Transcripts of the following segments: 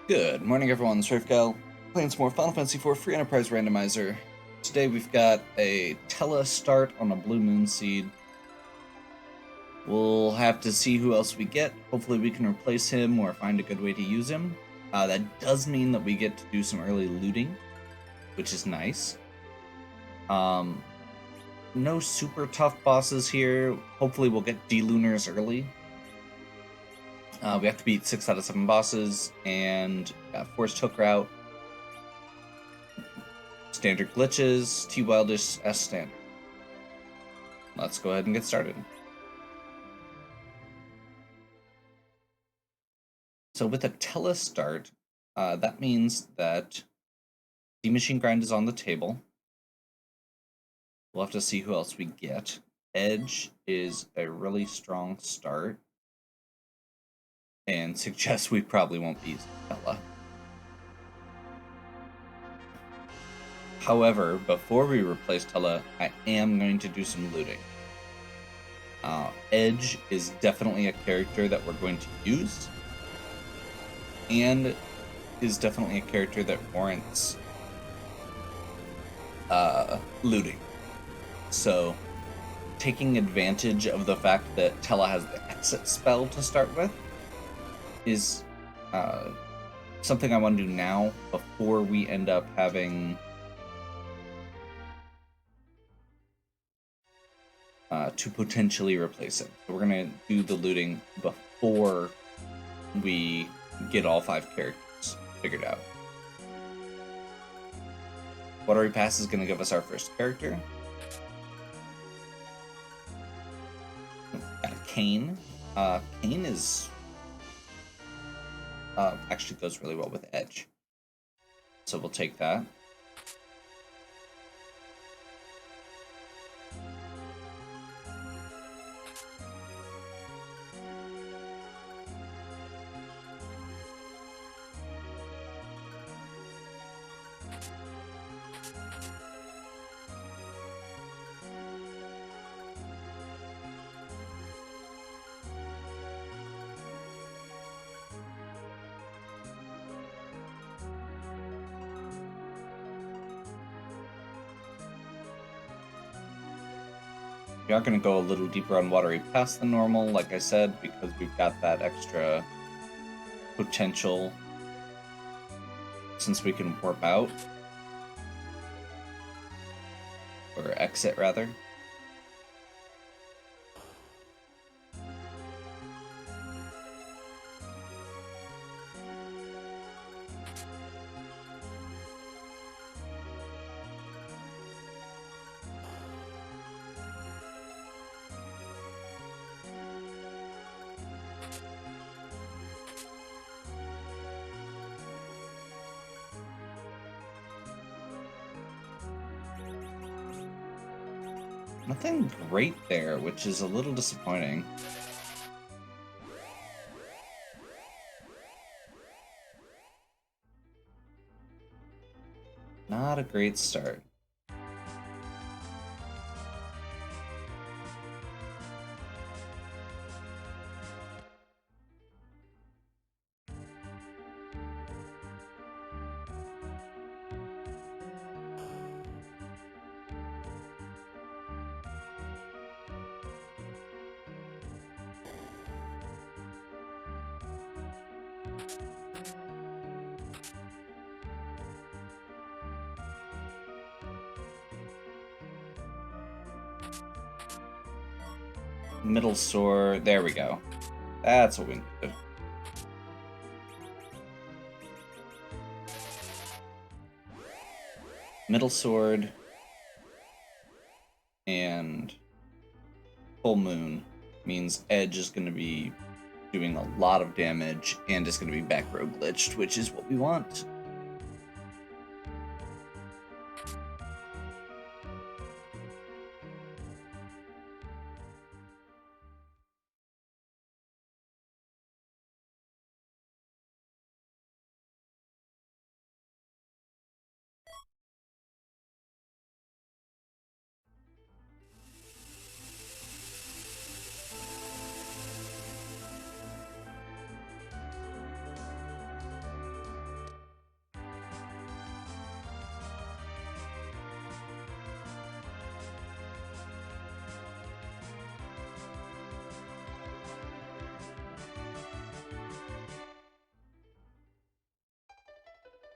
Good morning, everyone. It's Rafgal, playing some more Final Fantasy IV Free Enterprise Randomizer. Today we've got a Tella start on a Blue Moon Seed. We'll have to see who else we get. Hopefully we can replace him or find a good way to use him. That does mean that we get to do some early looting, which is nice. No super tough bosses here. Hopefully we'll get D-Lunars early. We have to beat 6 out of 7 bosses, and Forced Hook Route, standard glitches, T-Wildish, S standard. Let's go ahead and get started. So with a Tella start, that means that the Machine Grind is on the table. We'll have to see who else we get. Edge is a really strong start, and suggests we probably won't be using Tella. However, before we replace Tella, I am going to do some looting. Edge is definitely a character that we're going to use, and is definitely a character that warrants looting. So, taking advantage of the fact that Tella has the exit spell to start with is something I want to do now before we end up having to potentially replace him. So we're going to do the looting before we get all 5 characters figured out. Watery Pass is going to give us our first character. Got a Kane. Kane is actually goes really well with Edge, so we'll take that. We are going to go a little deeper on Watery Pass than normal, like I said, because we've got that extra potential since we can warp out. Or exit, rather. Nothing great there, which is a little disappointing. Not a great start. Middle sword, there we go. That's what we needed. Middle sword and full moon means Edge is going to be doing a lot of damage and is going to be back row glitched, which is what we want.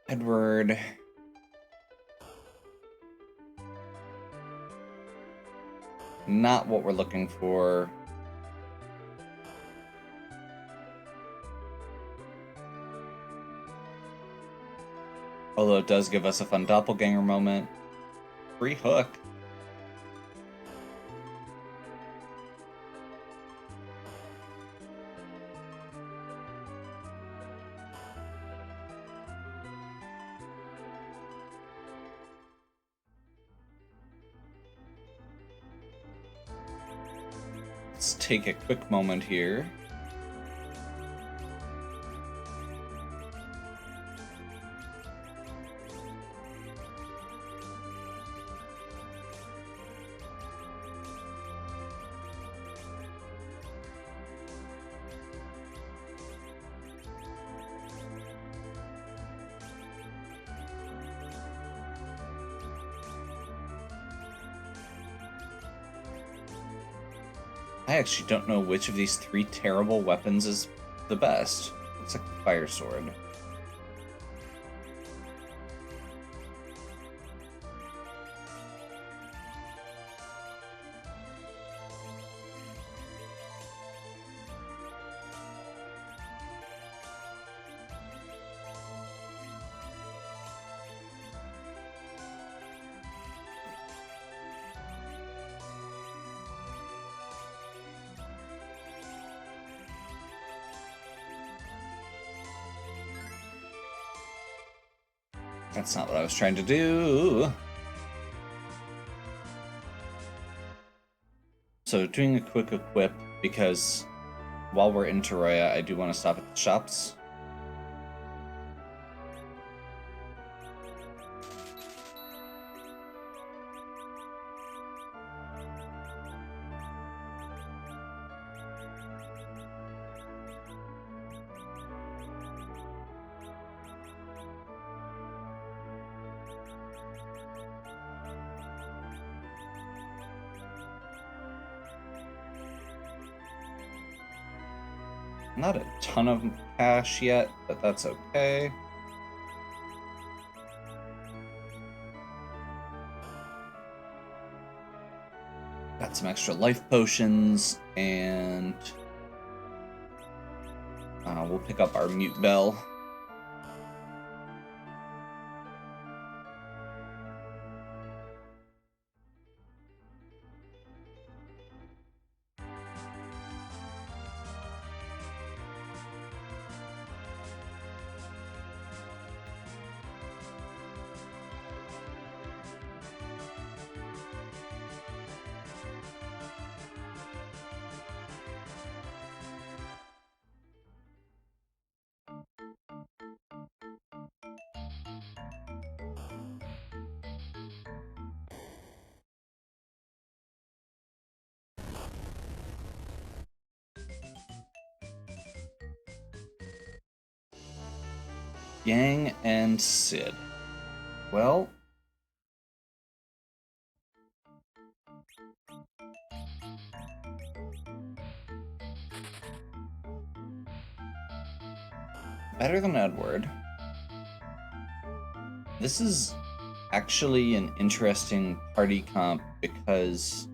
Edward. Not what we're looking for. Although it does give us a fun doppelganger moment. Free hook. Let's take a quick moment here. I actually don't know which of these three terrible weapons is the best. It's like a fire sword. That's not what I was trying to do. So doing a quick equip, because while we're in Terraria, I do want to stop at the shops. Not a ton of cash yet, but that's okay. Got some extra life potions, and we'll pick up our mute bell. Yang and Sid. Well, better than Edward. This is actually an interesting party comp because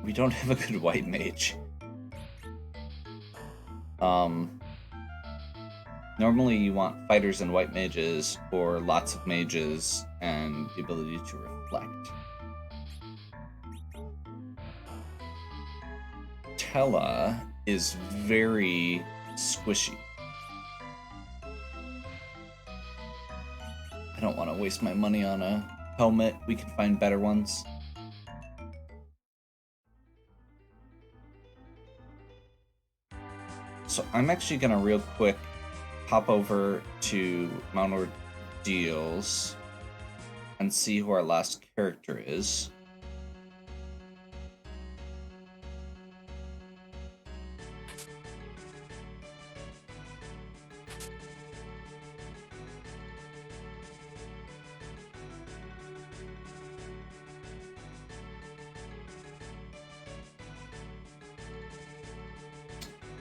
we don't have a good white mage. Normally you want fighters and white mages, or lots of mages, and the ability to reflect. Tella is very squishy. I don't want to waste my money on a helmet. We can find better ones. So I'm actually going to real quick hop over to Mount Ordeals and see who our last character is.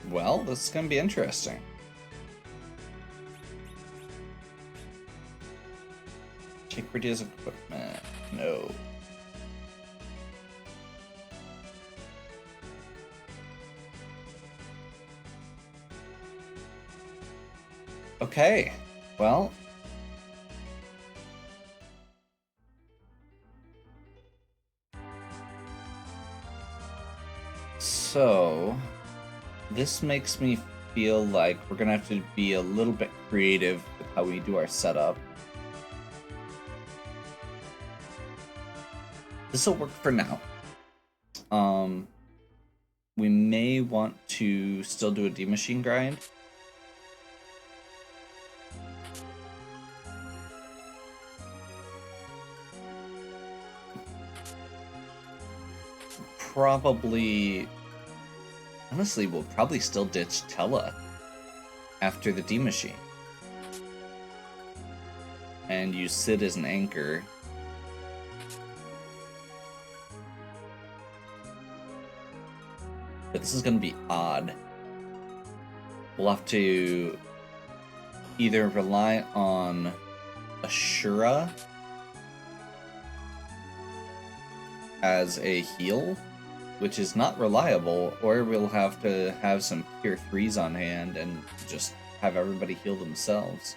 Well, this is going to be interesting. Take Radia's equipment. No. Okay. Well. So, this makes me feel like we're gonna have to be a little bit creative with how we do our setup. This will work for now. We may want to still do a D-Machine grind. Probably... Honestly, we'll probably still ditch Tella after the D-Machine. And use Sid as an anchor. But this is going to be odd. We'll have to either rely on Ashura as a heal, which is not reliable, or we'll have to have some Tier 3s on hand and just have everybody heal themselves.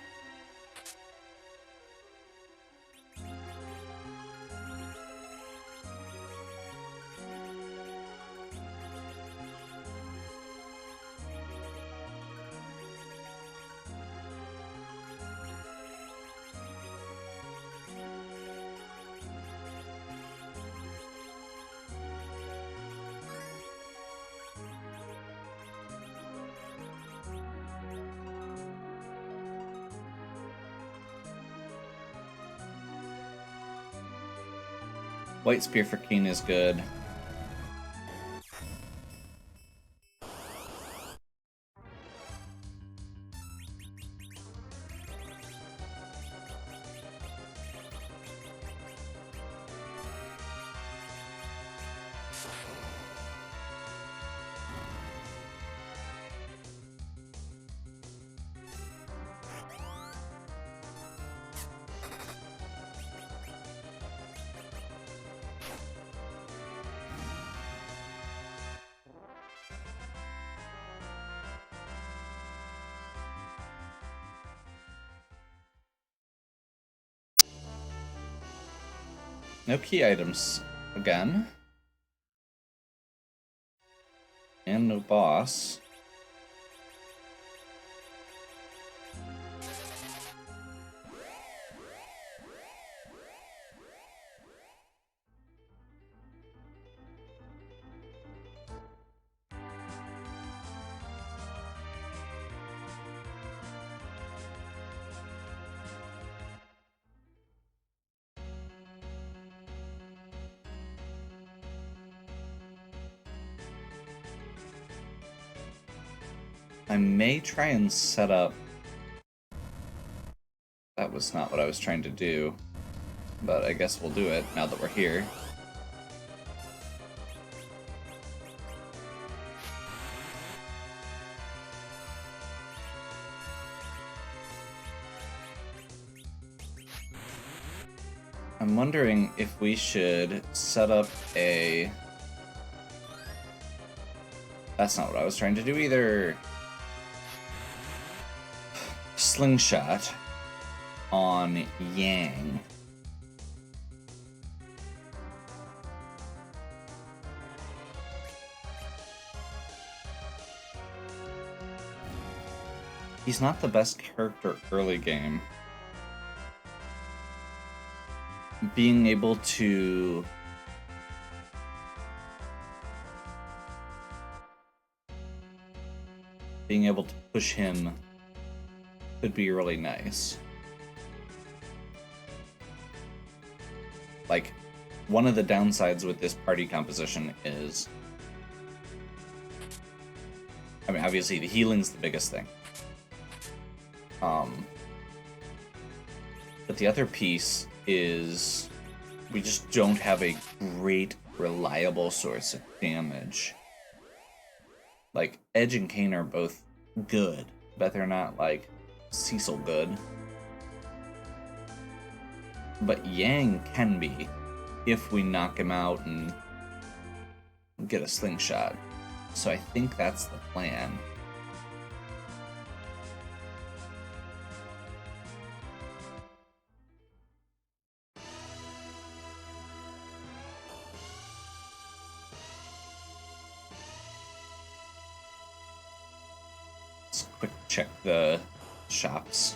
White Spear for Keen is good. No key items again. And no boss. I may try and set up... That was not what I was trying to do, but I guess we'll do it now that we're here. I'm wondering if we should set up a... That's not what I was trying to do either. Slingshot on Yang. He's not the best character early game. Being able to push him could be really nice. Like, one of the downsides with this party composition is... I mean, obviously the healing's the biggest thing. But the other piece is we just don't have a great, reliable source of damage. Like, Edge and Kane are both good, but they're not, like, Cecil good. but Yang can be if we knock him out and get a slingshot. So I think that's the plan. Let's quick check the shops.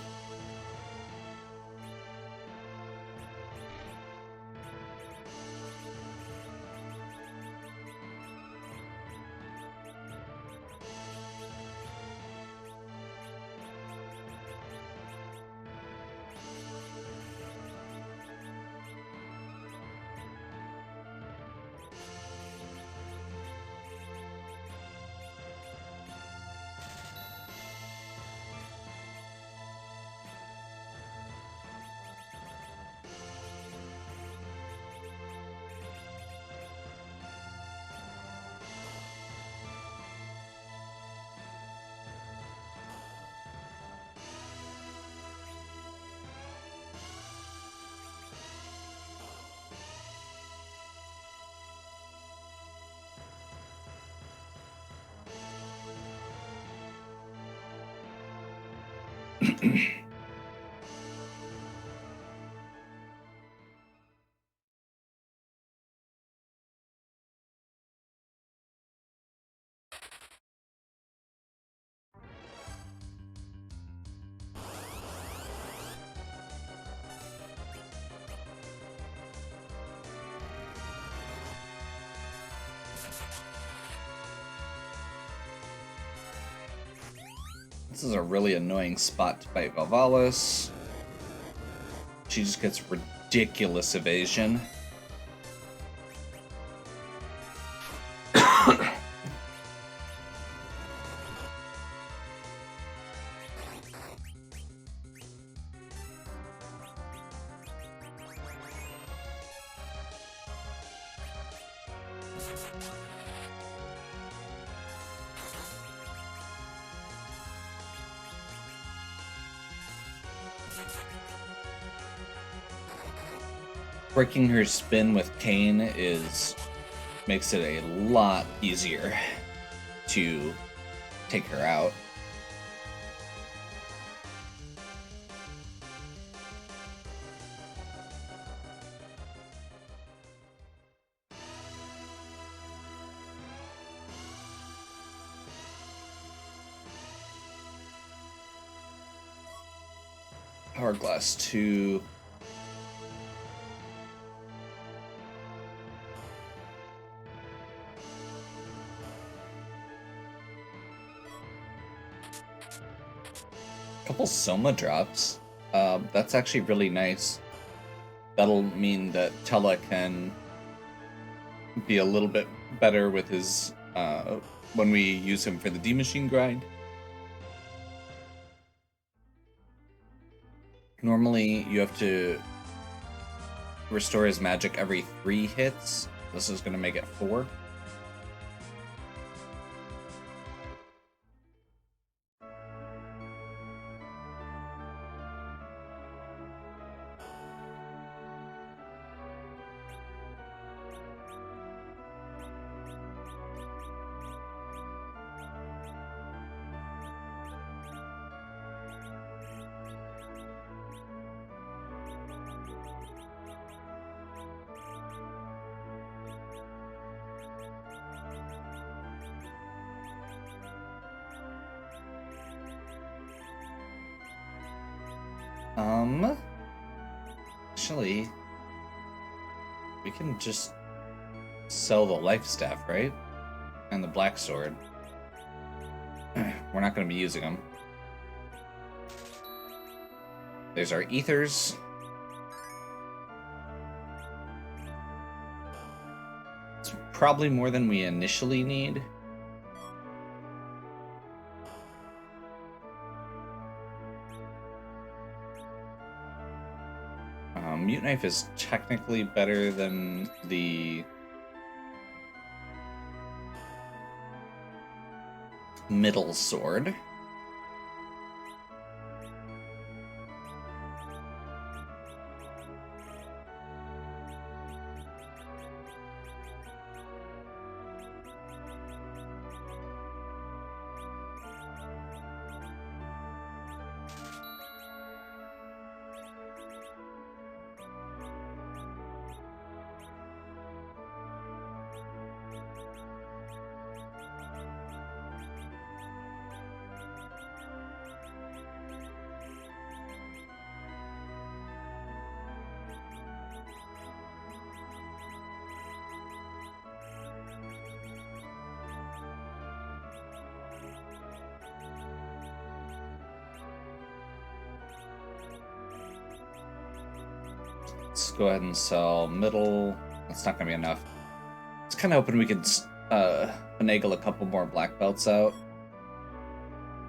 This is a really annoying spot to fight Valvalis. She just gets ridiculous evasion. Breaking her spin with Kane makes it a lot easier to take her out. Hourglass 2. Couple Soma drops. That's actually really nice. That'll mean that Tella can be a little bit better with his when we use him for the D-Machine grind. Normally, you have to restore his magic every 3 hits. This is going to make it 4. Actually, we can just sell the life staff, right? And the black sword. We're not going to be using them. There's our ethers. It's probably more than we initially need. Mute Knife is technically better than the middle sword. Let's go ahead and sell middle. That's not going to be enough. I was kind of hoping we could finagle a couple more black belts out.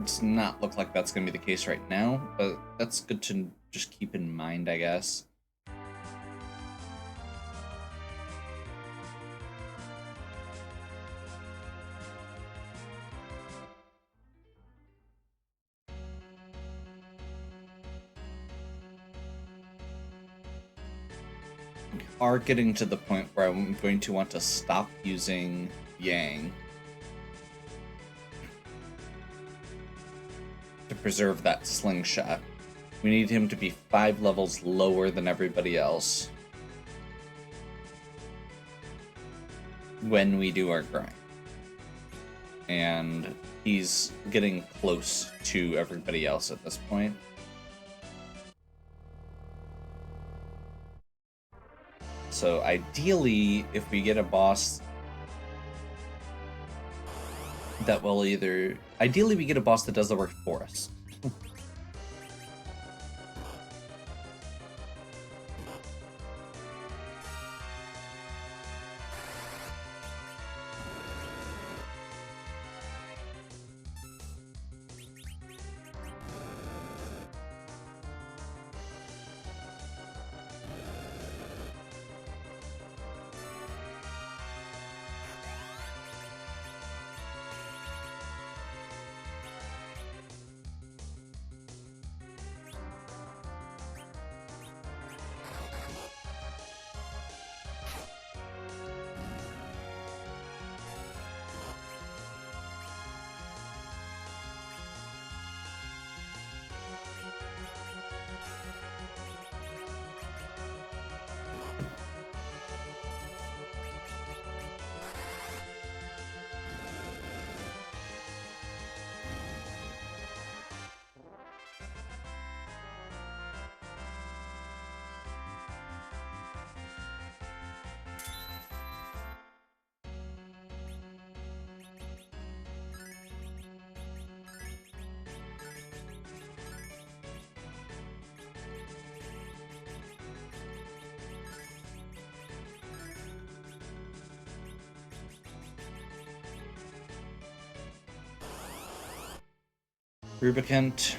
It does not look like that's going to be the case right now, but that's good to just keep in mind, I guess. We are getting to the point where I'm going to want to stop using Yang to preserve that slingshot. We need him to be 5 levels lower than everybody else when we do our grind. And he's getting close to everybody else at this point. So ideally, if we get a boss that will ideally we get a boss that does the work for us. Rubicant.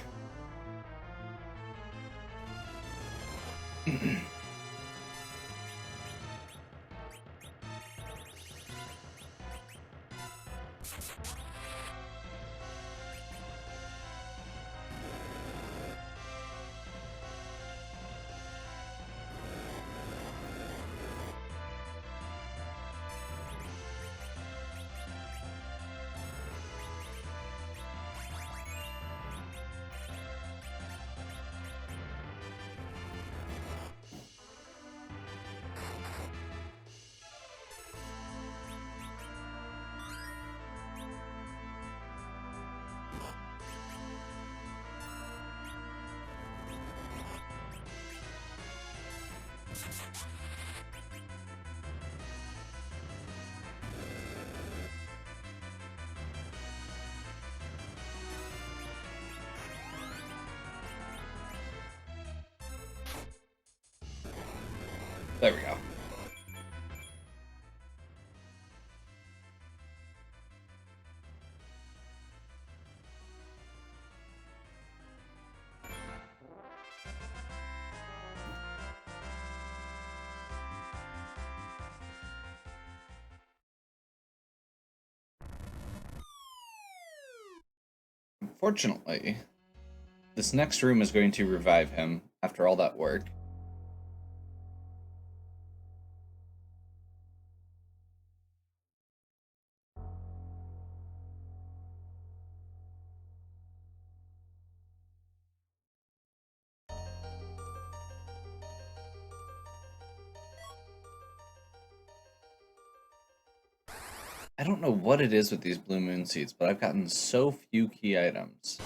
There we go. Unfortunately, this next room is going to revive him after all that work. I don't know what it is with these blue moon seeds, but I've gotten so few key items.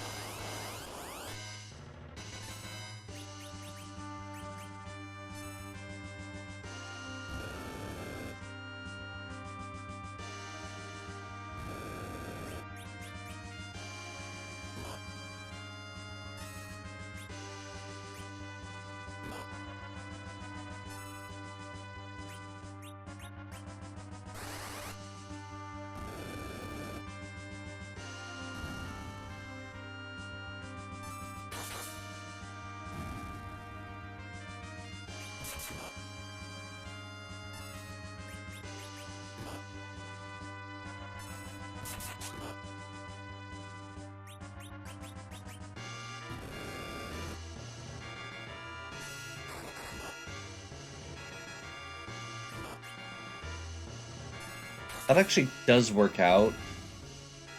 That actually does work out.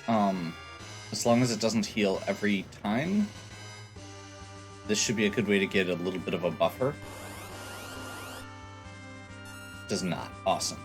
As long as it doesn't heal every time, this should be a good way to get a little bit of a buffer. Does not. Awesome.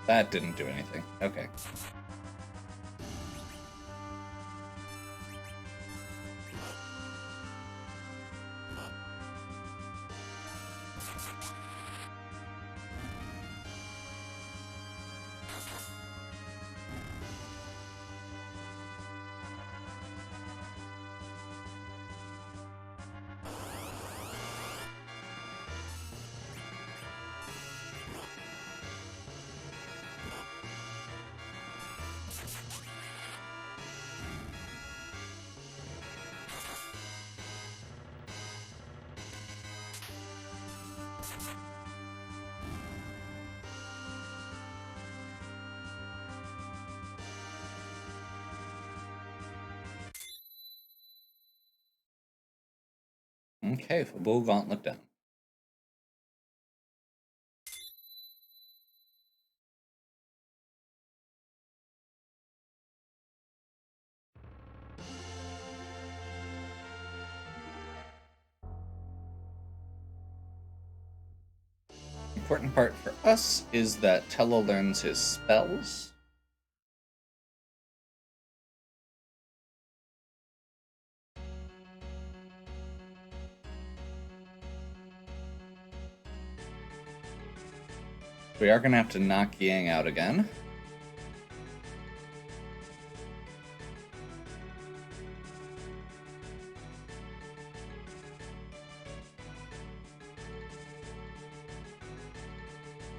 That didn't do anything. Okay. Okay, Full Gauntlet down. Important part for us is that Tello learns his spells. We are going to have to knock Yang out again.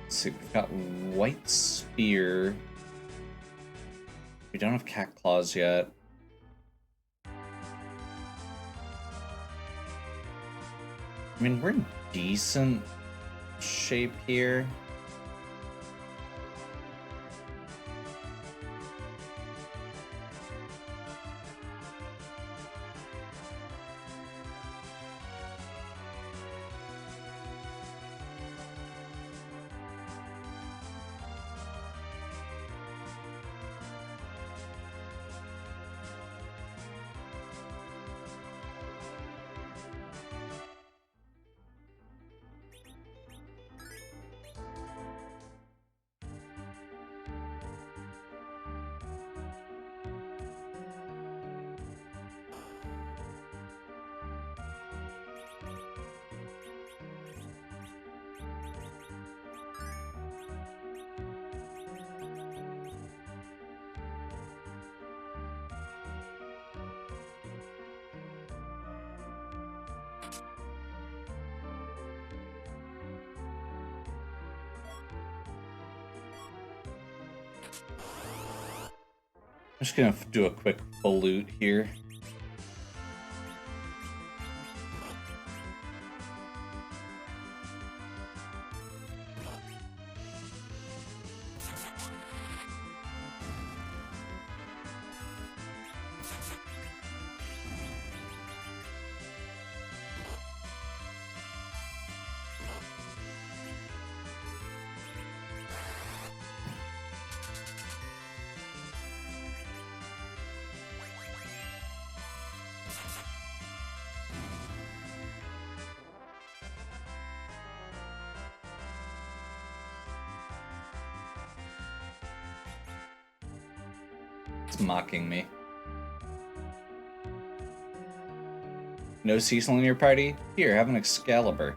Let's see, we've got White Spear. We don't have Cat Claws yet. I mean, we're in decent shape here. I'm just gonna do a quick full loot here. It's mocking me. No Cecil in your party? Here, have an Excalibur.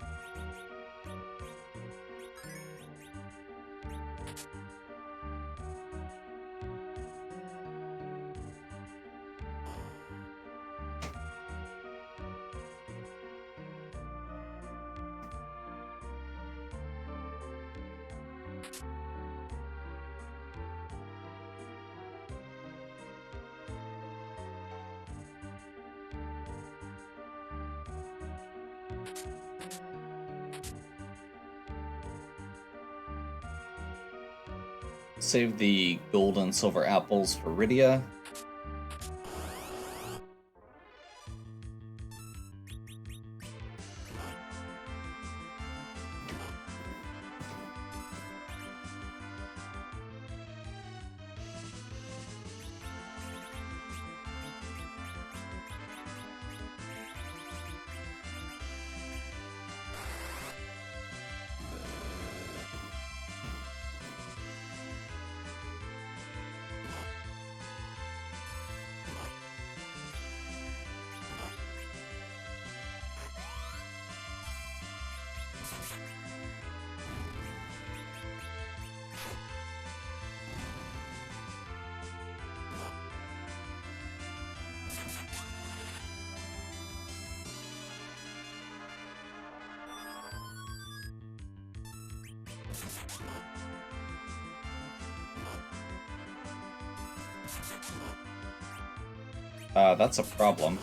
Save the gold and silver apples for Rydia. That's a problem.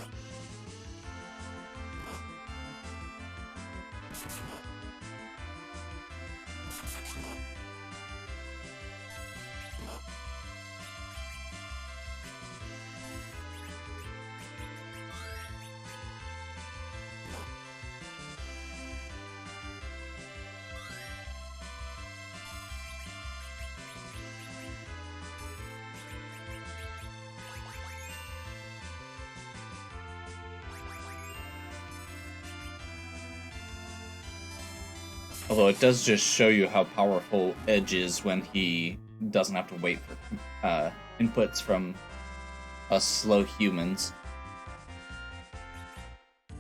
Although it does just show you how powerful Edge is when he doesn't have to wait for inputs from us slow humans.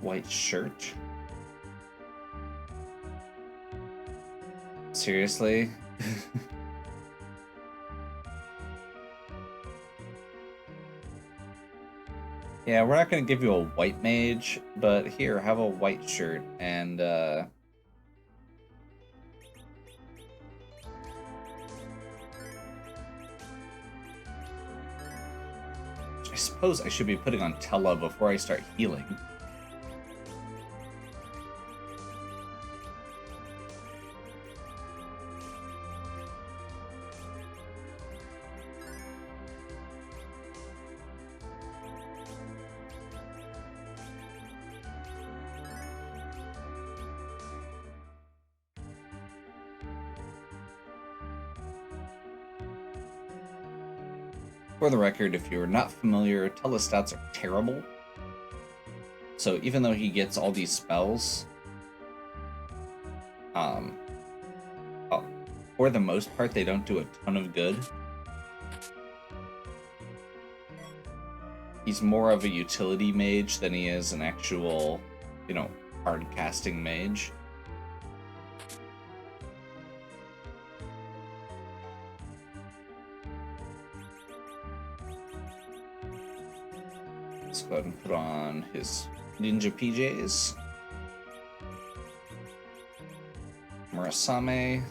White shirt? Seriously? Yeah, we're not going to give you a white mage, but here, have a white shirt, and, I suppose I should be putting on Tella before I start healing. For the record, if you're not familiar, Tella's stats are terrible. So even though he gets all these spells, for the most part, they don't do a ton of good. He's more of a utility mage than he is an actual, hard casting mage. Let's go ahead and put on his ninja PJs. Murasame.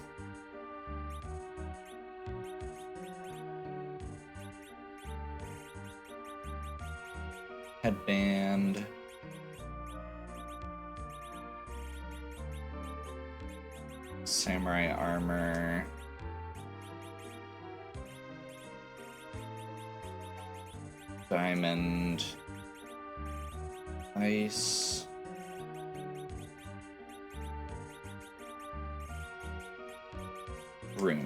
Headband. Samurai armor. Diamond. Ice. Rune.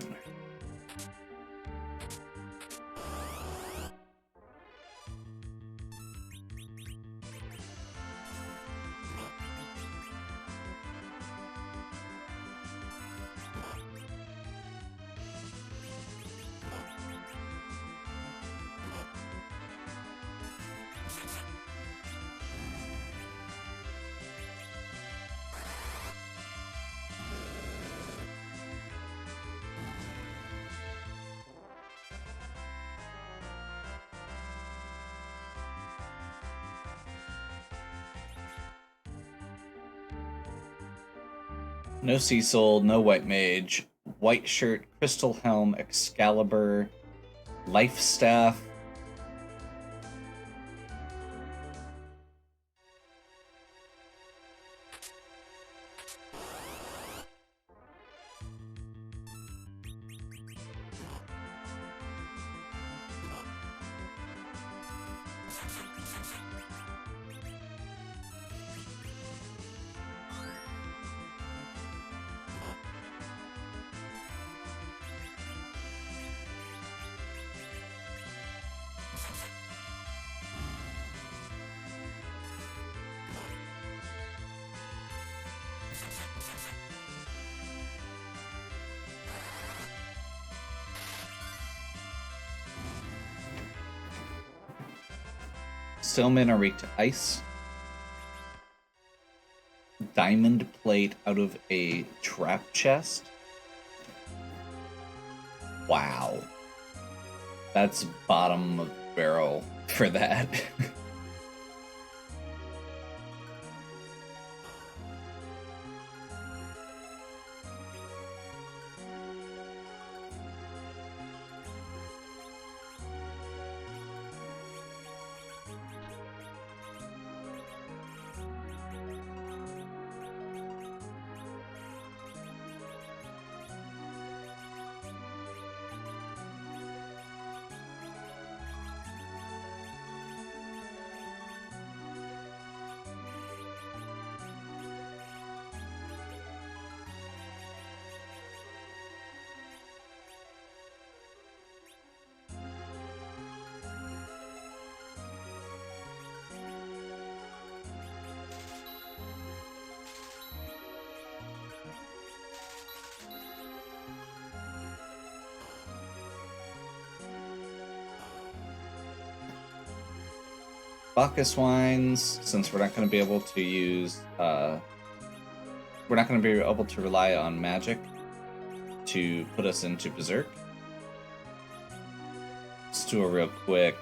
No Cecil, no White Mage, White Shirt, Crystal Helm, Excalibur, Life Staff. Stillmen are weak to ice. Diamond plate out of a trap chest. Wow. That's bottom of barrel for that. Bacchus wines, since we're not going to be able to use, we're not going to be able to rely on magic to put us into Berserk. Let's do a real quick.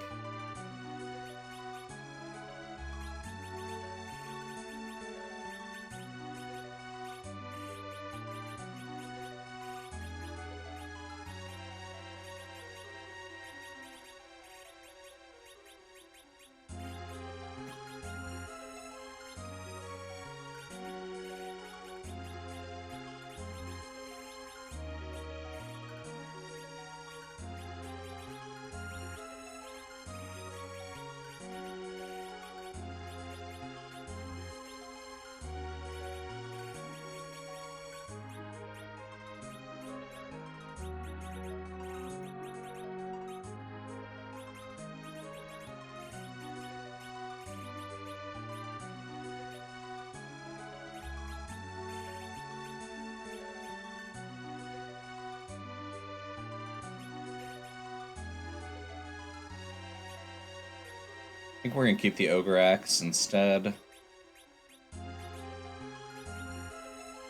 I think we're going to keep the Ogre Axe instead.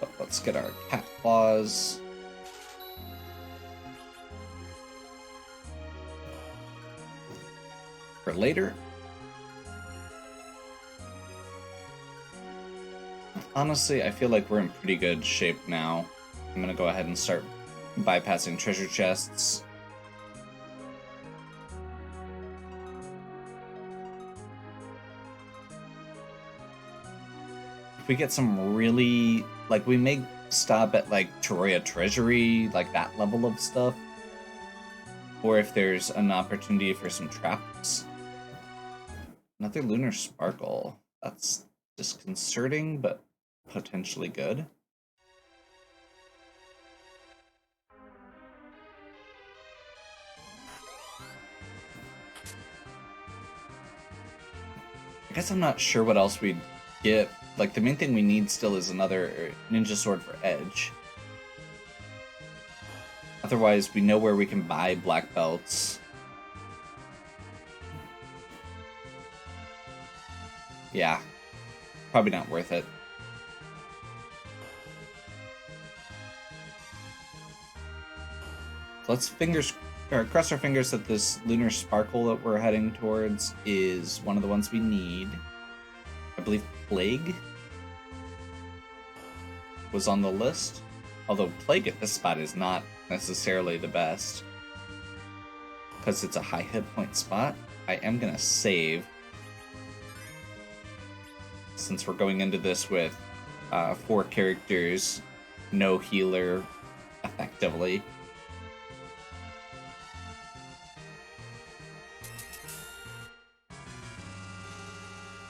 But let's get our Cat Claws. For later. Honestly, I feel like we're in pretty good shape now. I'm going to go ahead and start bypassing treasure chests. If we get some really, like, we may stop at, like, Toroya Treasury, like, that level of stuff. Or if there's an opportunity for some traps. Another Lunar Sparkle. That's disconcerting, but potentially good. I guess I'm not sure what else we'd get. Like, the main thing we need still is another ninja sword for Edge. Otherwise, we know where we can buy black belts. Yeah, probably not worth it. Let's cross our fingers that this lunar sparkle that we're heading towards is one of the ones we need. I believe Plague was on the list, although Plague at this spot is not necessarily the best because it's a high hit point spot. I am gonna save since we're going into this with 4 characters, no healer effectively.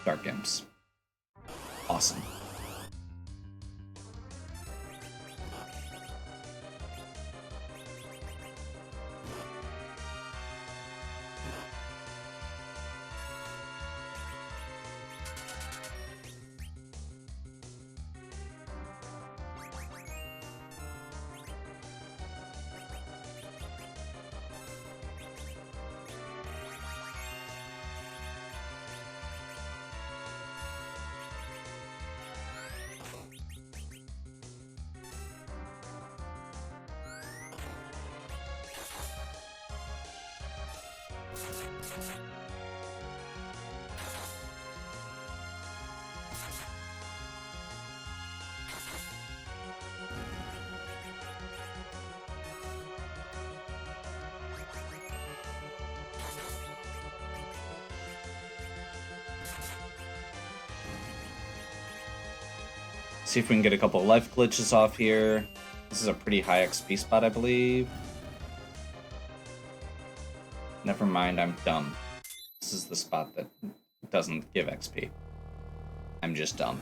Dark Imps. Awesome. See if we can get a couple of life glitches off here. This is a pretty high XP spot, I believe. Never mind, I'm dumb. This is the spot that doesn't give XP. I'm just dumb.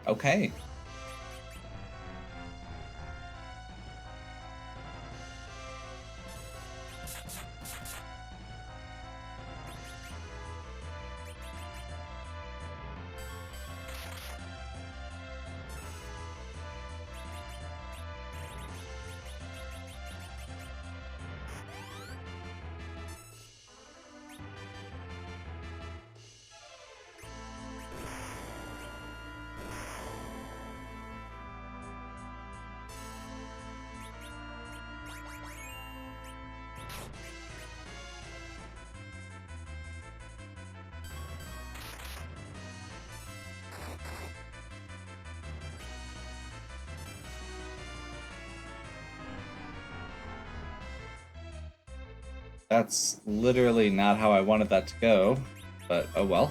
Okay. That's literally not how I wanted that to go, but oh well.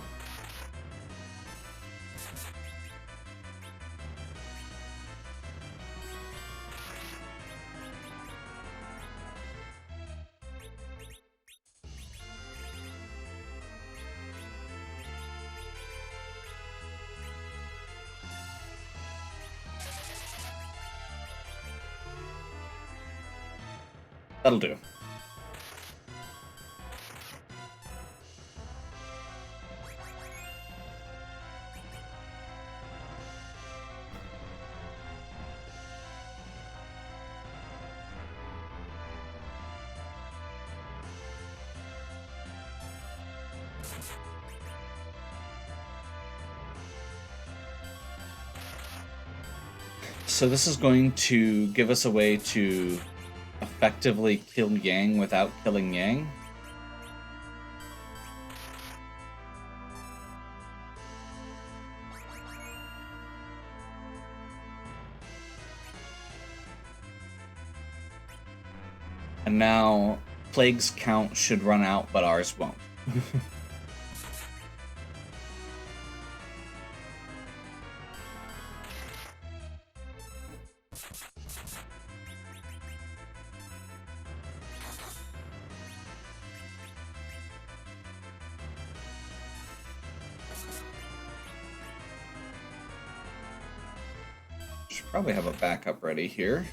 That'll do. So this is going to give us a way to effectively kill Yang without killing Yang. And now Plague's count should run out, but ours won't. Should probably have a backup ready here.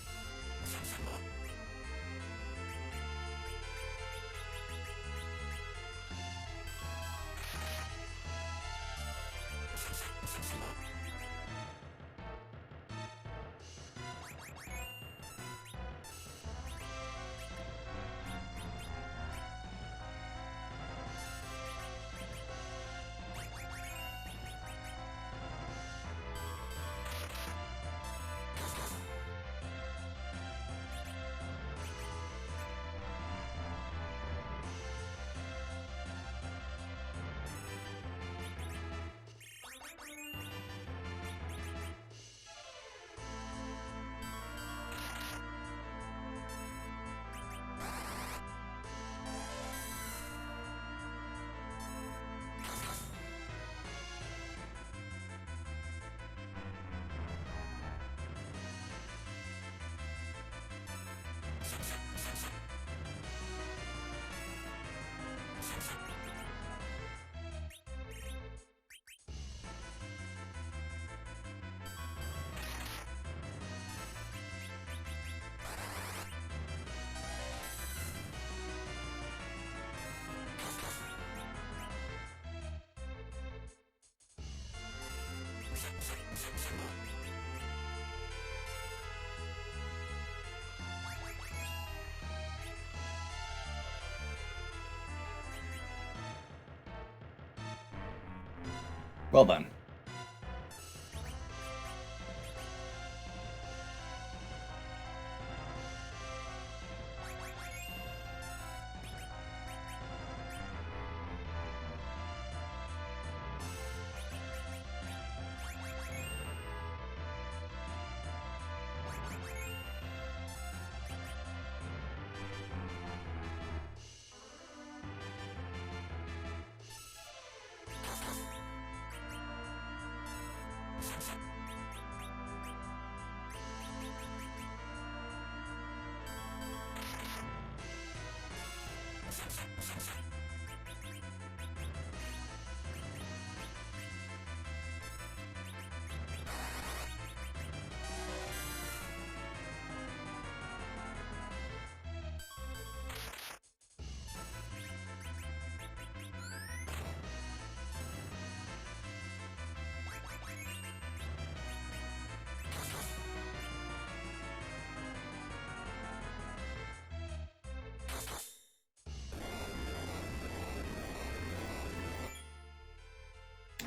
Well done.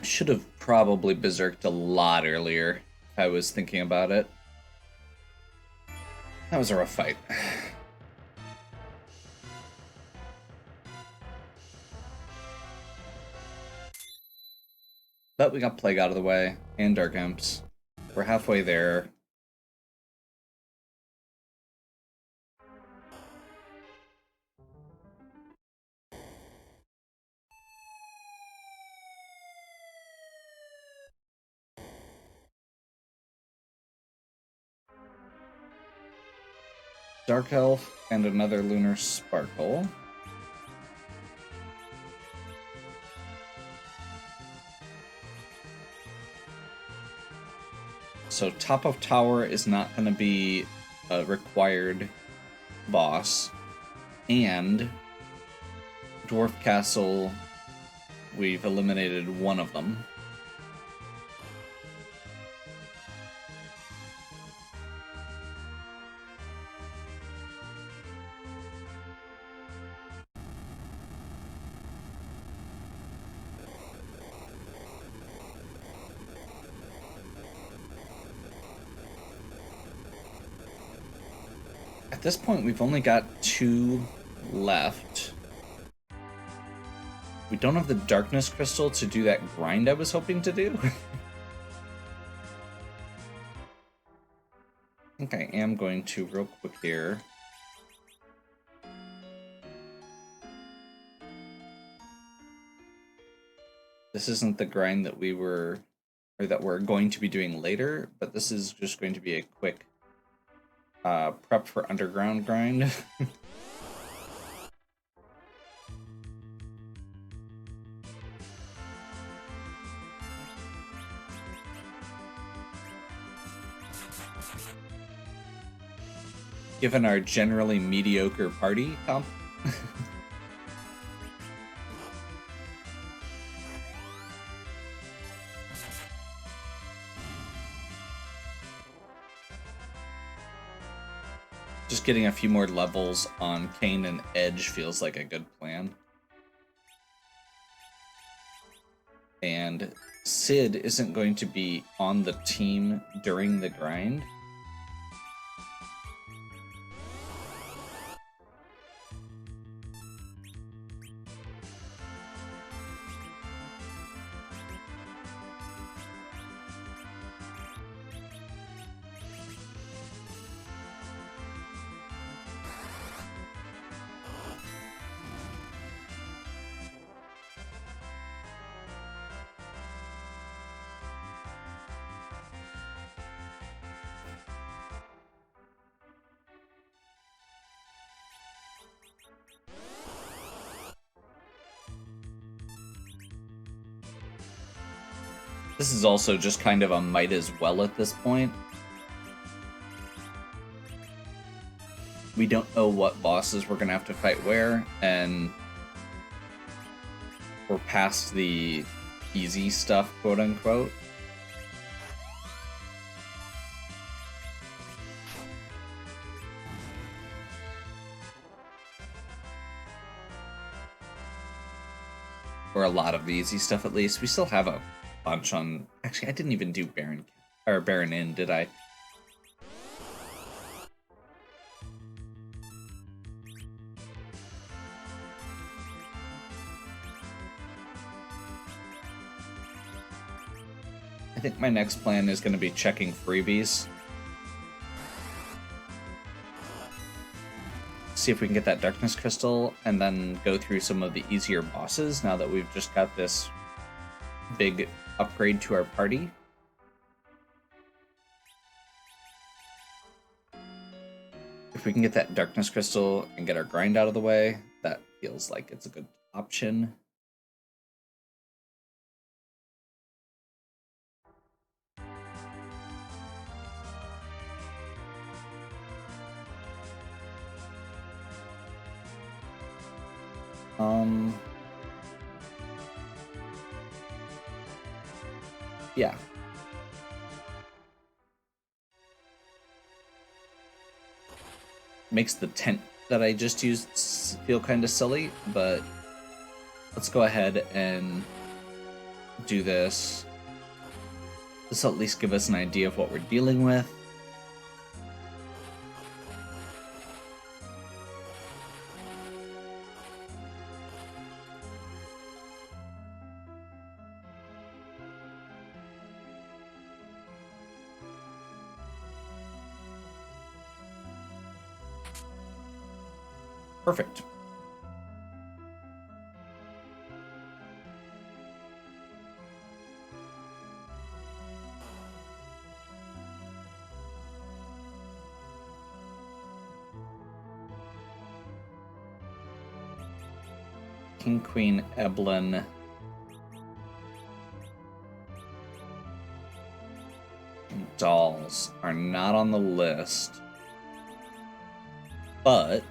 Should have probably berserked a lot earlier if I was thinking about it. That was a rough fight. But we got Plague out of the way, and Dark Imps. We're halfway there. Dark Elf and another Lunar Sparkle. So top of tower is not going to be a required boss. And Dwarf Castle, we've eliminated one of them. At this point, we've only got 2 left. We don't have the Darkness Crystal to do that grind I was hoping to do. I think I am going to real quick here. This isn't the grind that we were, or that we're going to be doing later, but this is just going to be a quick prep for underground grind. Given our generally mediocre party comp. just getting a few more levels on Kane and Edge feels like a good plan. And Sid isn't going to be on the team during the grind. This is also just kind of a might as well at this point. We don't know what bosses we're going to have to fight where, and we're past the easy stuff, quote-unquote. Or a lot of the easy stuff, at least. We still have a bunch on... Actually, I didn't even do Baron Inn, did I? I think my next plan is going to be checking freebies. See if we can get that Darkness Crystal, and then go through some of the easier bosses now that we've just got this big upgrade to our party. If we can get that Darkness Crystal and get our grind out of the way, that feels like it's a good option. Yeah. Makes the tent that I just used feel kind of silly, but let's go ahead and do this. This will at least give us an idea of what we're dealing with. Perfect. King, Queen, Eblin. And dolls are not on the list, but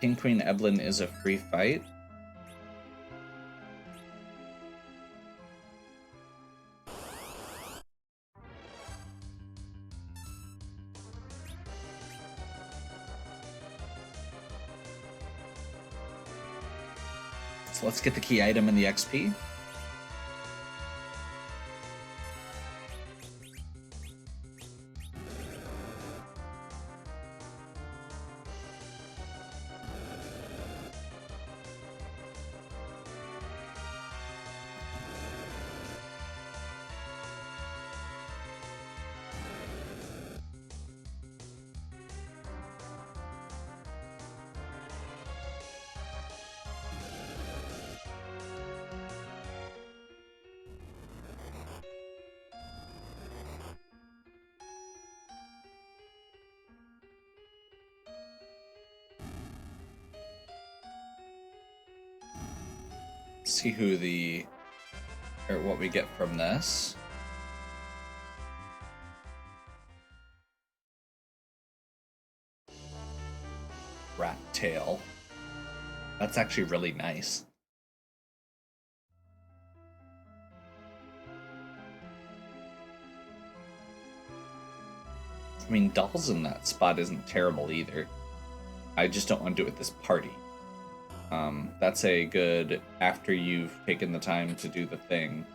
King, Queen, Eblin is a free fight. So let's get the key item and the XP. See who or what we get from this. Rat tail. That's actually really nice. mean, dolls in that spot isn't terrible either. I just don't want to do it with this party. That's a good after you've taken the time to do the thing.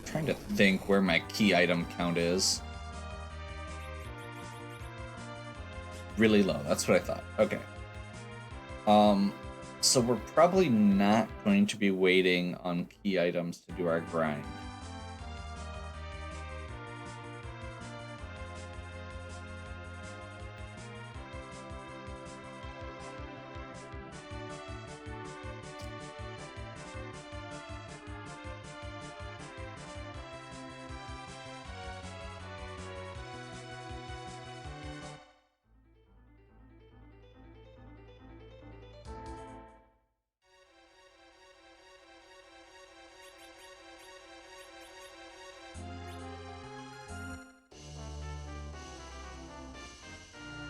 Trying to think where my key item count is. Really low, that's what I thought. Okay. So we're probably not going to be waiting on key items to do our grind.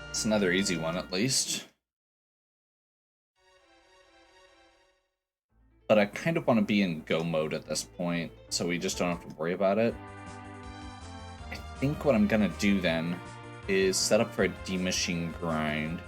It's another easy one, at least. But I kind of want to be in go mode at this point, so we just don't have to worry about it. I think what I'm gonna do then is set up for a D-Machine grind.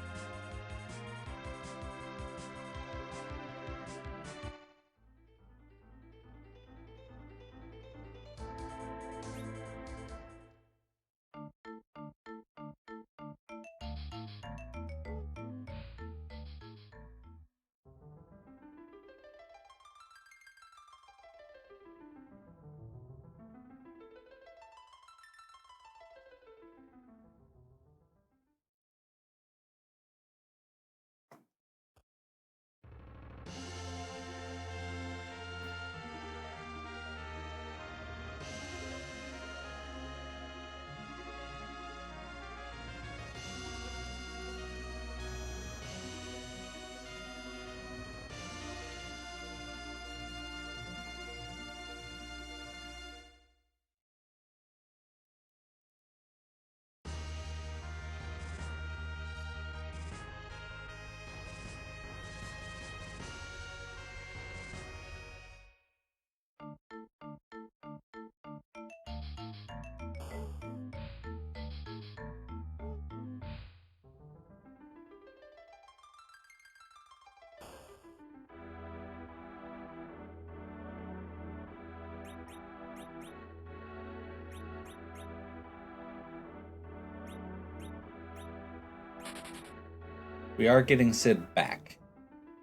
We are getting Sid back,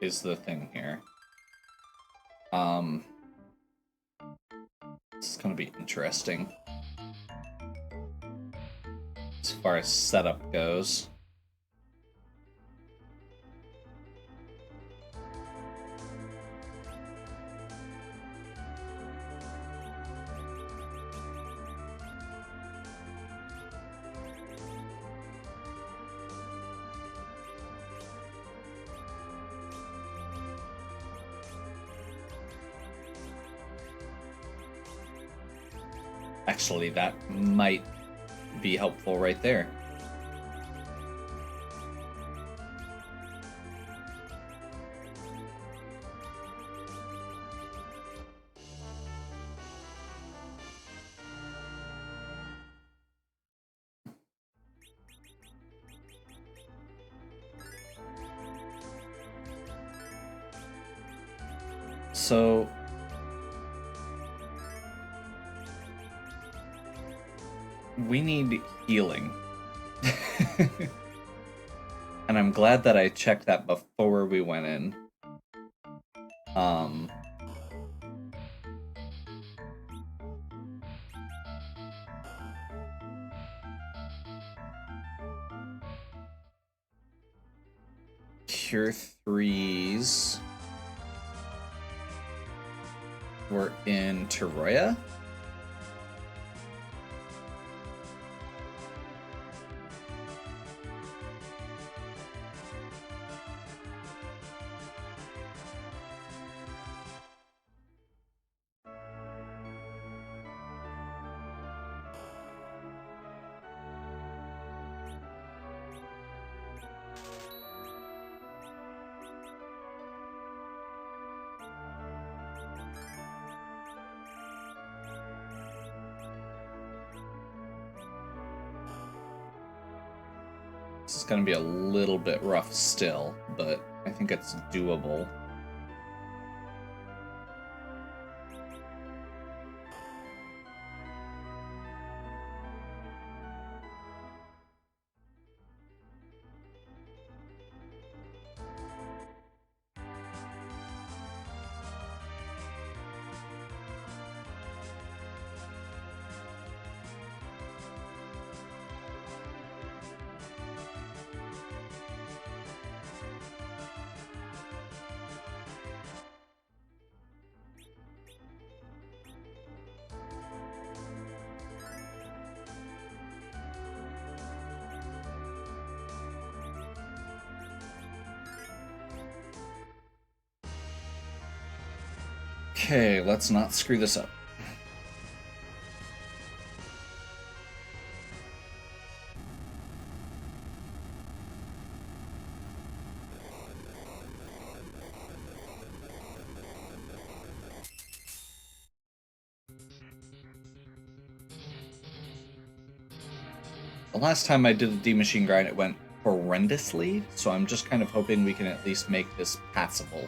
is the thing here. This is going to be interesting as far as setup goes. Actually, that might be helpful right there. So we need healing. And I'm glad that I checked that before we went in. Cure 3s were in Teroya? This is going to be a little bit rough still, but I think it's doable. Okay, let's not screw this up. The last time I did the D-Machine grind, it went horrendously, so I'm just kind of hoping we can at least make this passable.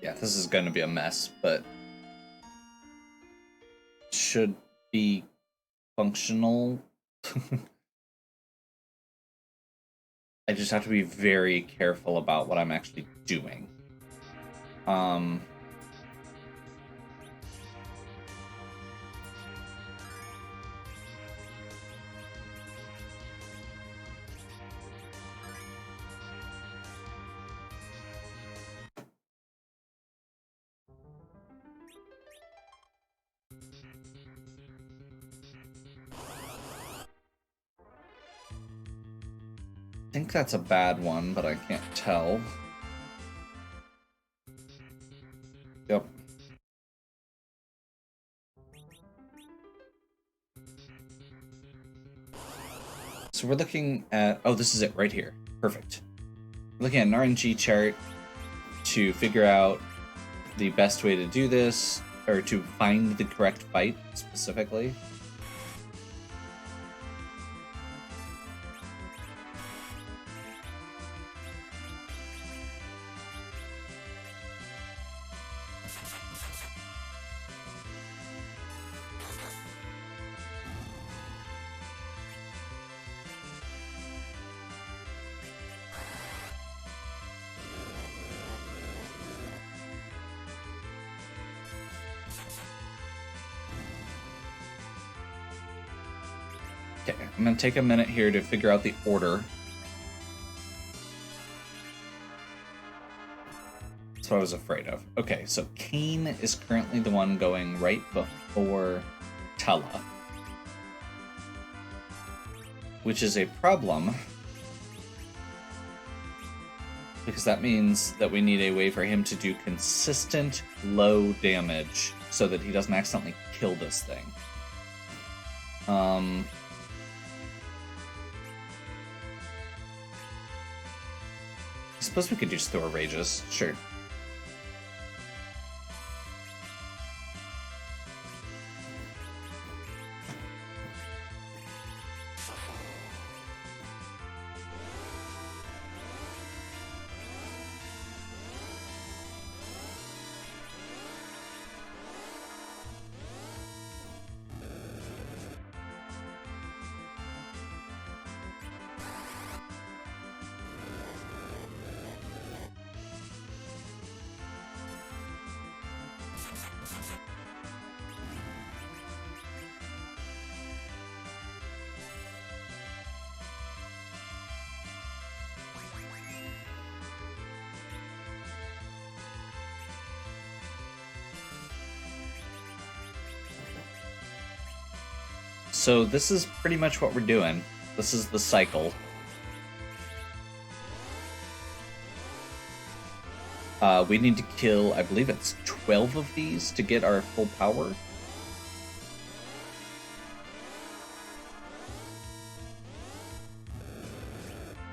Yeah, this is going to be a mess, but should be functional. I just have to be very careful about what I'm actually doing. I think that's a bad one, but I can't tell. Yep. So we're looking at... Oh, this is it right here. Perfect. We're looking at an RNG chart to figure out the best way to do this, or to find the correct fight, specifically. Okay, I'm going to take a minute here to figure out the order. That's what I was afraid of. Okay, so Kane is currently the one going right before Tella, which is a problem, because that means that we need a way for him to do consistent low damage so that he doesn't accidentally kill this thing. I suppose we could just throw rages, sure. So this is pretty much what we're doing. This is the cycle. We need to kill, I believe it's 12 of these to get our full power.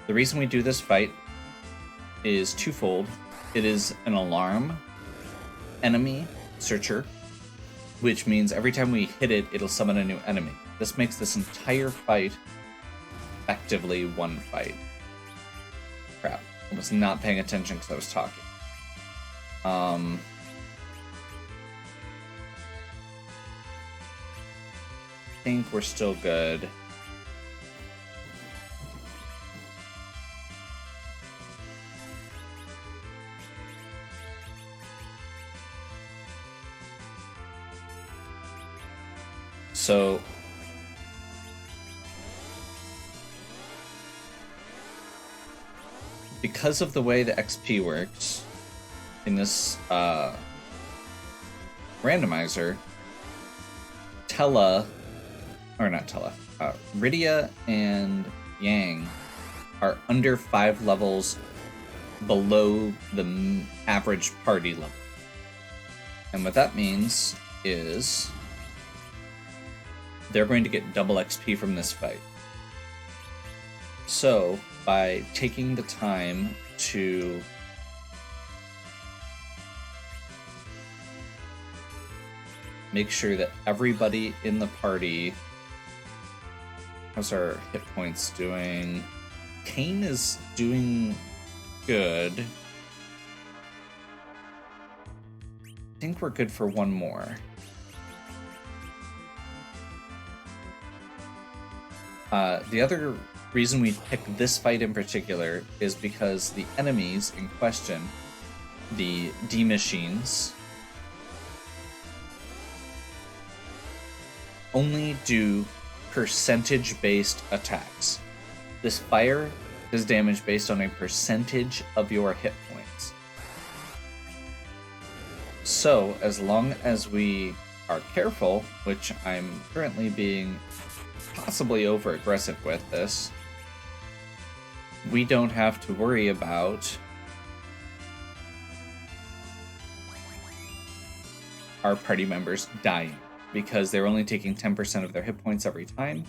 The reason we do this fight is twofold. It is an alarm enemy searcher, which means every time we hit it, it'll summon a new enemy. This makes this entire fight effectively one fight. Crap. I was not paying attention because I was talking. I think we're still good. So because of the way the XP works in this randomizer, Rydia and Yang are under 5 levels below the average party level. And what that means is they're going to get double XP from this fight. So, by taking the time to make sure that everybody in the party... How's our hit points doing? Kane is doing good. I think we're good for one more. The other reason we picked this fight in particular is because the enemies in question, the D-Machines, only do percentage-based attacks. This fire does damage based on a percentage of your hit points. So, as long as we are careful, which I'm currently being possibly over-aggressive with this, we don't have to worry about our party members dying, because they're only taking 10% of their hit points every time.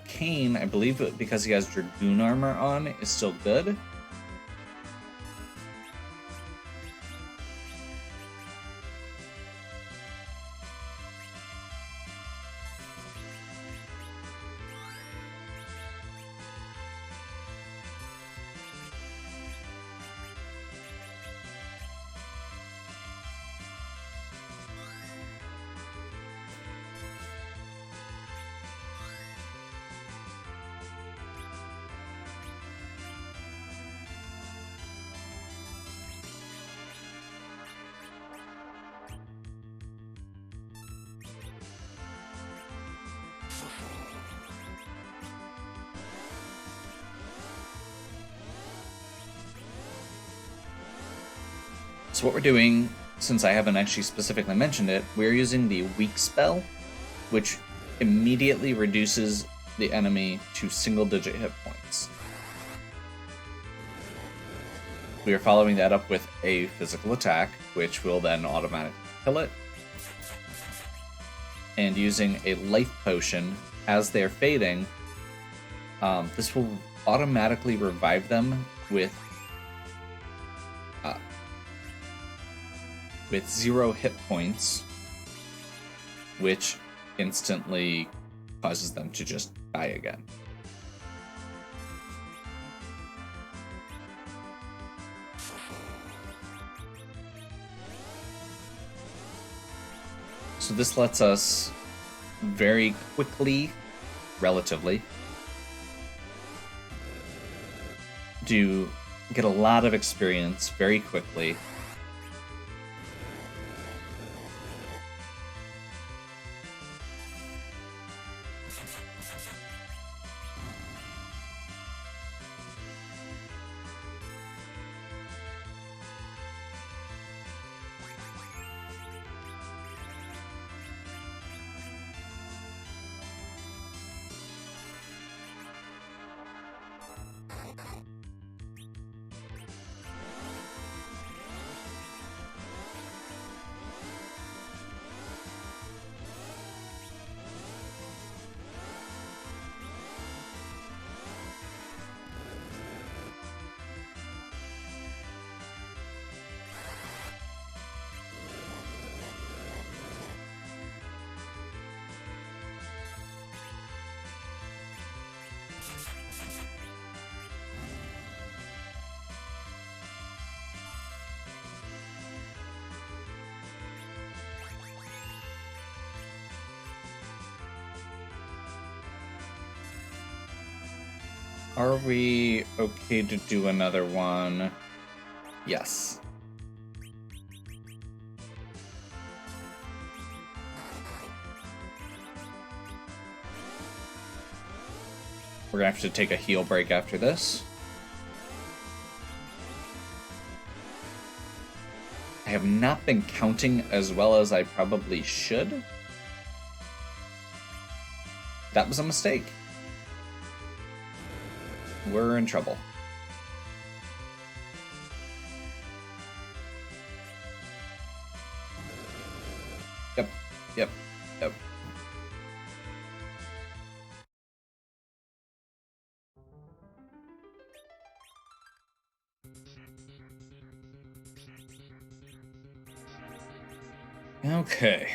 Kane, I believe because he has Dragoon armor on, is still good. So what we're doing, since I haven't actually specifically mentioned it, we're using the weak spell, which immediately reduces the enemy to single-digit hit points. We are following that up with a physical attack, which will then automatically kill it. And using a life potion as they're fading, this will automatically revive them with 0 hit points, which instantly causes them to just die again. So this lets us very quickly, relatively, get a lot of experience very quickly. Are we okay to do another one? Yes. We're gonna have to take a heal break after this. I have not been counting as well as I probably should. That was a mistake. We're in trouble. Yep, yep, yep. Okay.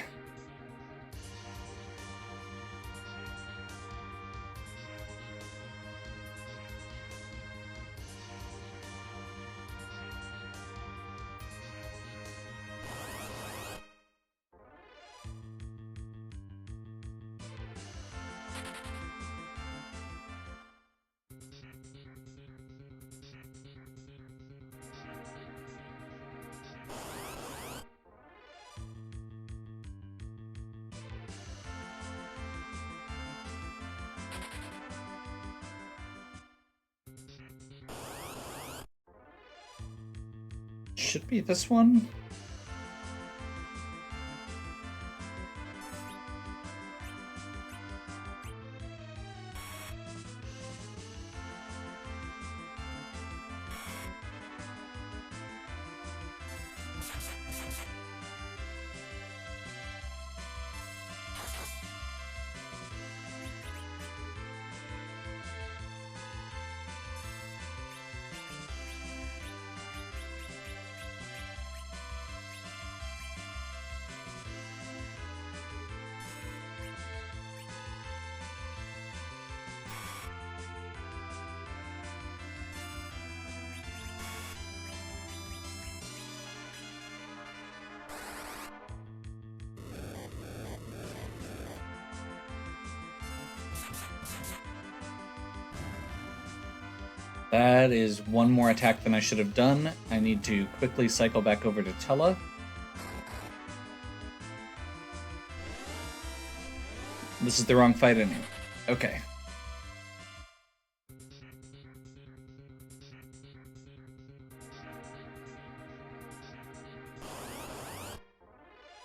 Should be this one. That is one more attack than I should have done. I need to quickly cycle back over to Tella. This is the wrong fight anyway. Okay.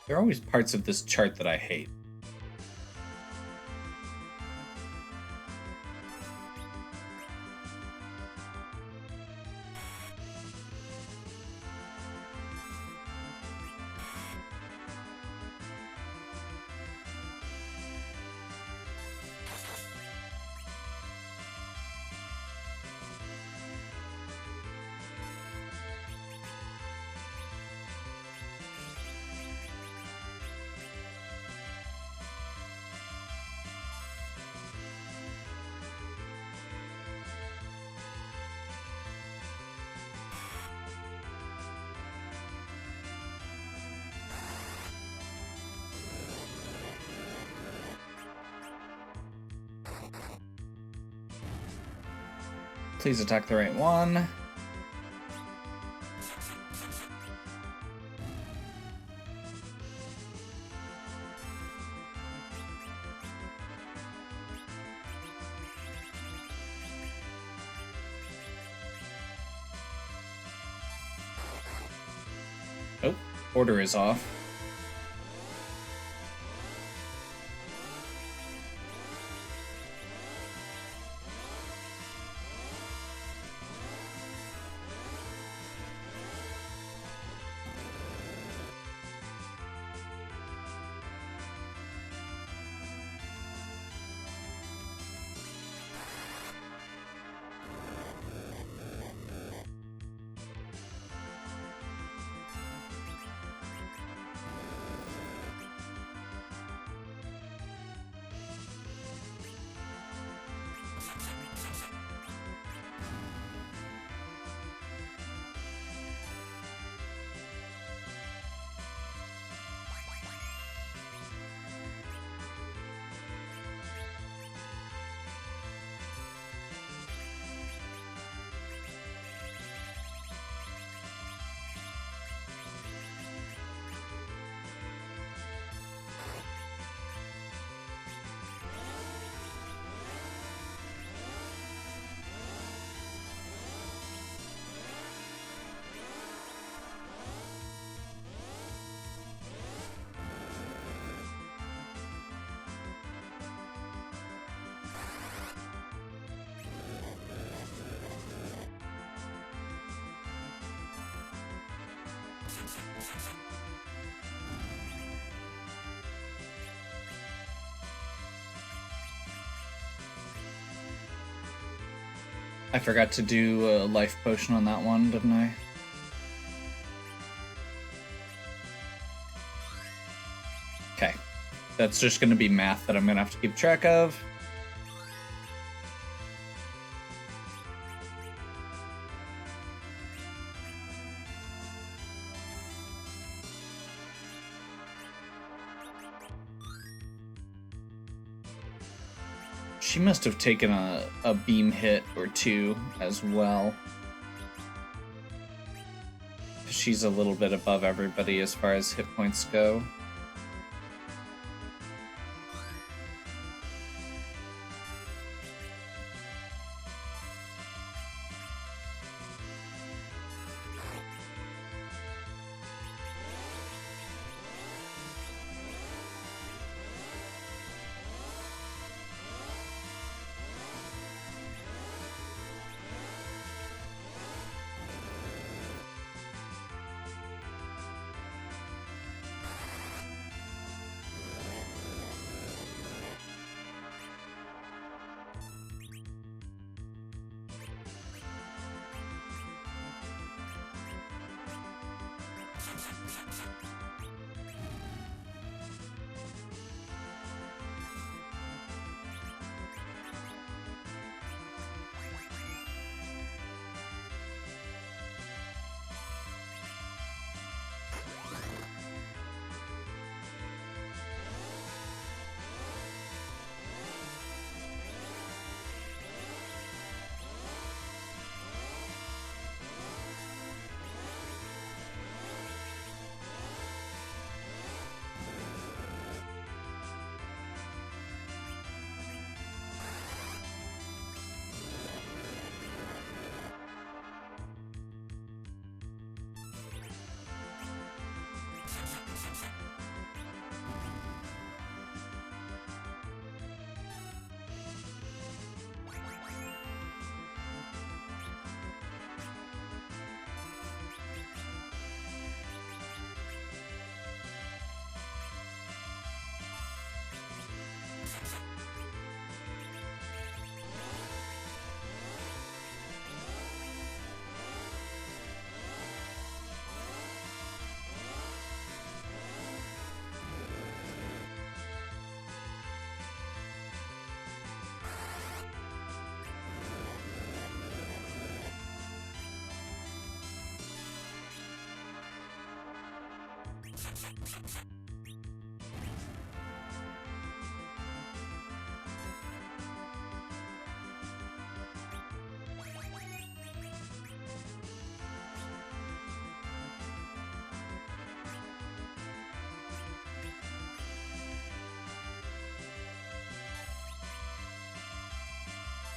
There are always parts of this chart that I hate. Please attack the right one. Oh, order is off. I forgot to do a life potion on that one, didn't I? Okay. That's just going to be math that I'm going to have to keep track of. She must have taken a beam hit or two as well. She's a little bit above everybody as far as hit points go.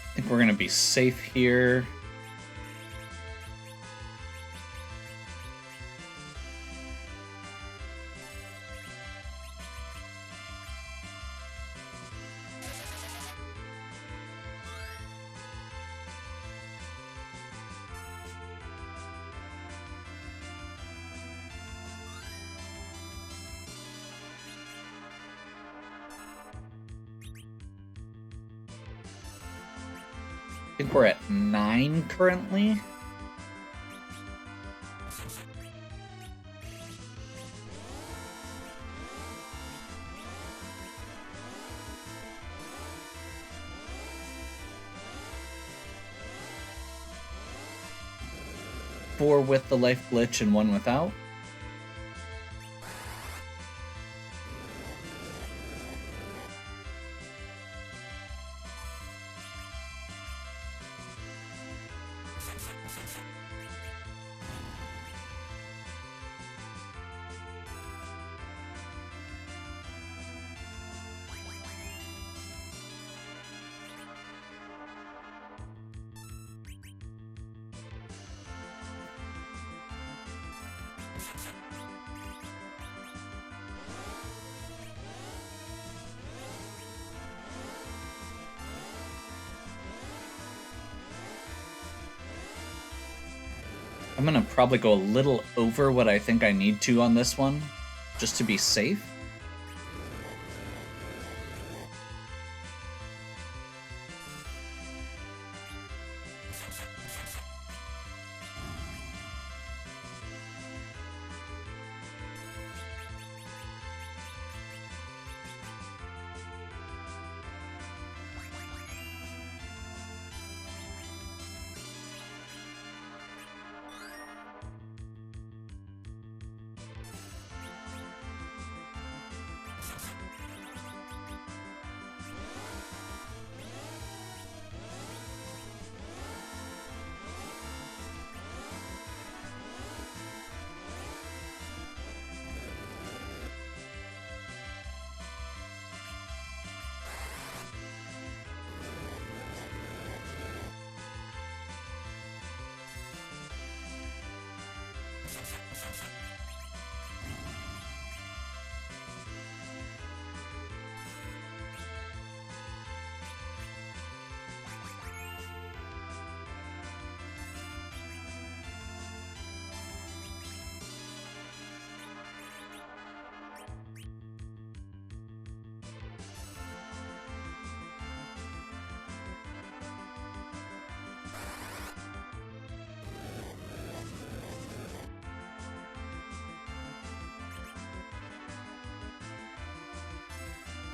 I think we're going to be safe here. I think we're at 9 currently. Four with the life glitch and 1 without. I'm gonna probably go a little over what I think I need to on this one, just to be safe.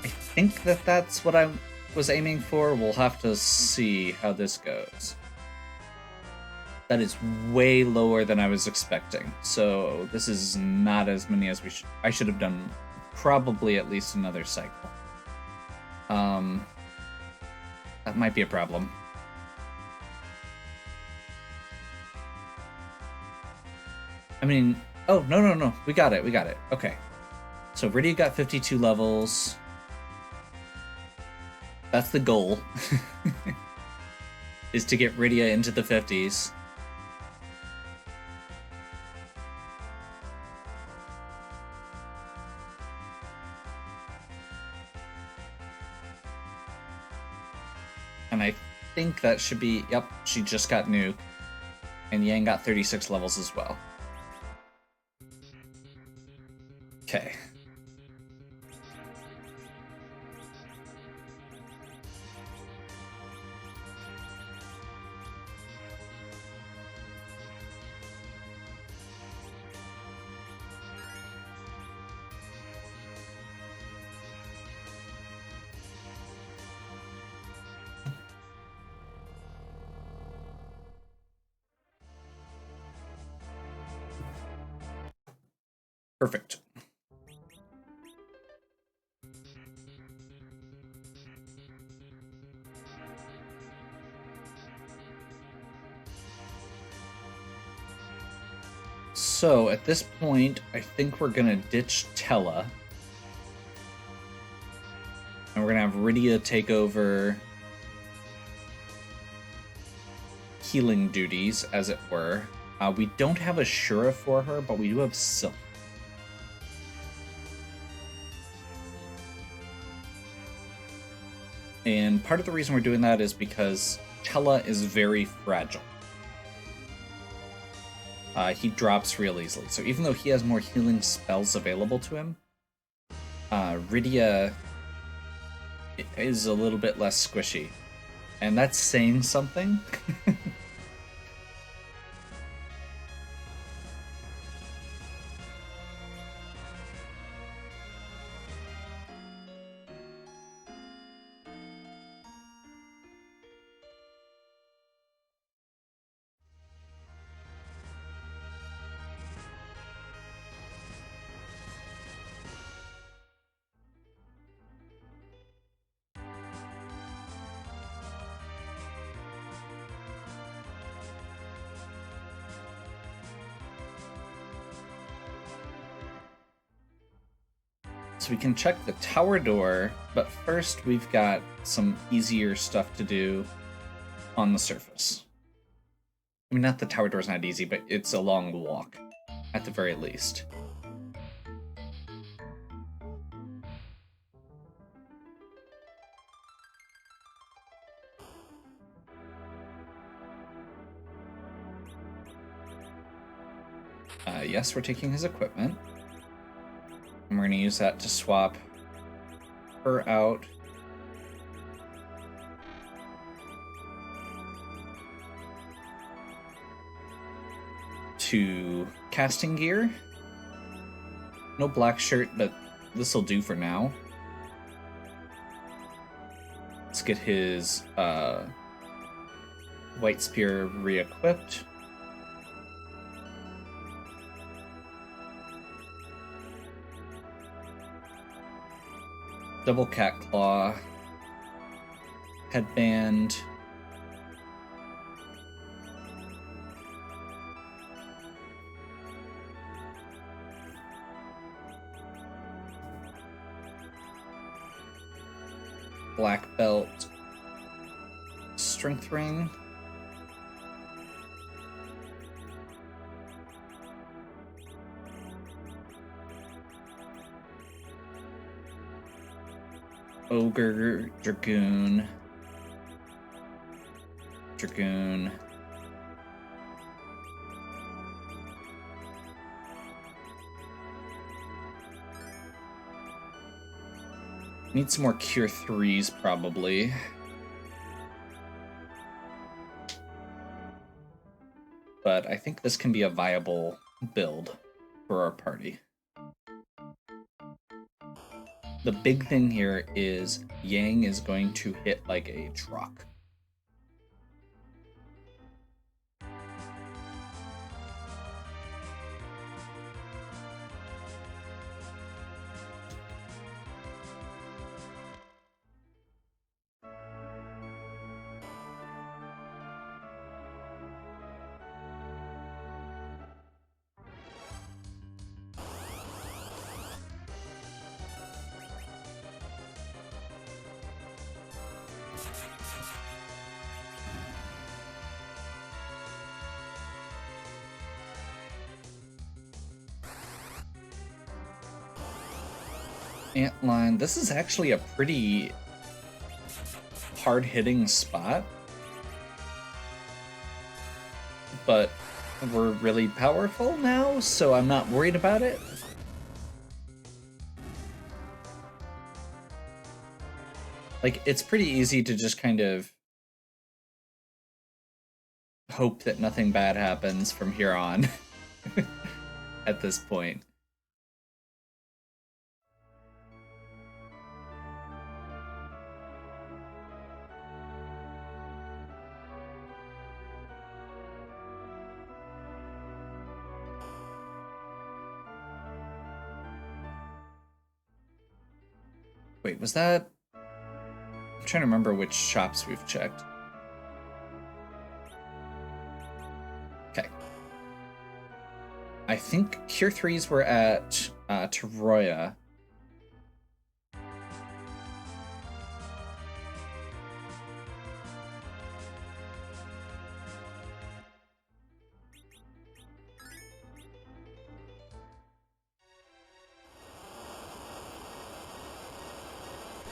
I think that that's what I was aiming for. We'll have to see how this goes. That is way lower than I was expecting. So this is not as many as I should have done probably at least another cycle. That might be a problem. I mean, oh, no. We got it. Okay. So Rydia got 52 levels. That's the goal. Is to get Rydia into the 50s. And I think that should be... Yep, she just got nuke. And Yang got 36 levels as well. Okay. Perfect. So, at this point, I think we're gonna ditch Tella. And we're gonna have Rydia take over healing duties, as it were. We don't have a Shura for her, but we do have Silk. And part of the reason we're doing that is because Tella is very fragile. He drops real easily. So even though he has more healing spells available to him, Rydia is a little bit less squishy. And that's saying something. So we can check the tower door, but first we've got some easier stuff to do on the surface. I mean, not the tower door's not easy, but it's a long walk, at the very least. Yes, we're taking his equipment. And we're going to use that to swap her out. To casting gear. No black shirt, but this will do for now. Let's get his white spear re-equipped. Double cat claw. Headband. Black belt, strength ring, ogre, dragoon, Need some more Cure 3s, probably. But I think this can be a viable build for our party. The big thing here is Yang is going to hit like a truck. Antline. This is actually a pretty hard-hitting spot. But we're really powerful now, so I'm not worried about it. Like, it's pretty easy to just kind of hope that nothing bad happens from here on at this point. Wait, was that... I'm trying to remember which shops we've checked. Okay. I think Cure 3s were at Taroya.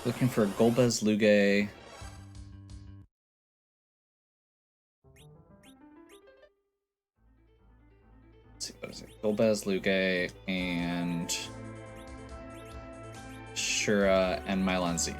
Looking for Golbez Luge. Let's see, what is it? Golbez Luge and Shura and Mylon Z.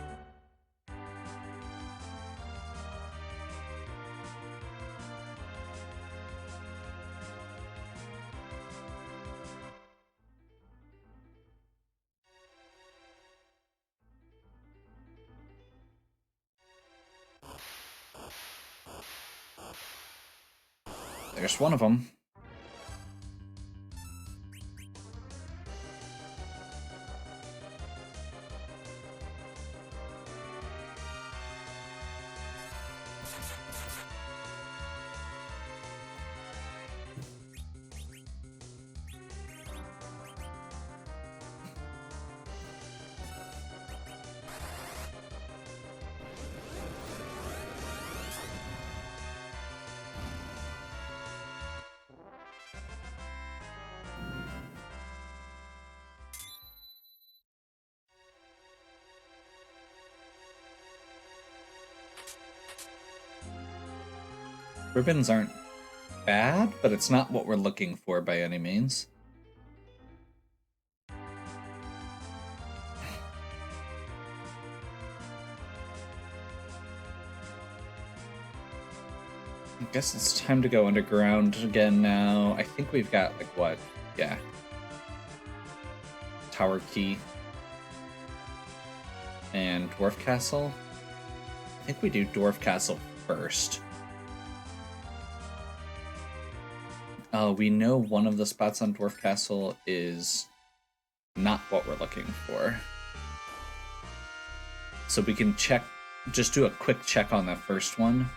There's one of them. Ribbons aren't bad, but it's not what we're looking for by any means. I guess it's time to go underground again now. I think we've got, like, what? Yeah. Tower Key. And Dwarf Castle? I think we do Dwarf Castle first. We know one of the spots on Dwarf Castle is not what we're looking for. So we can check, just do a quick check on that first one.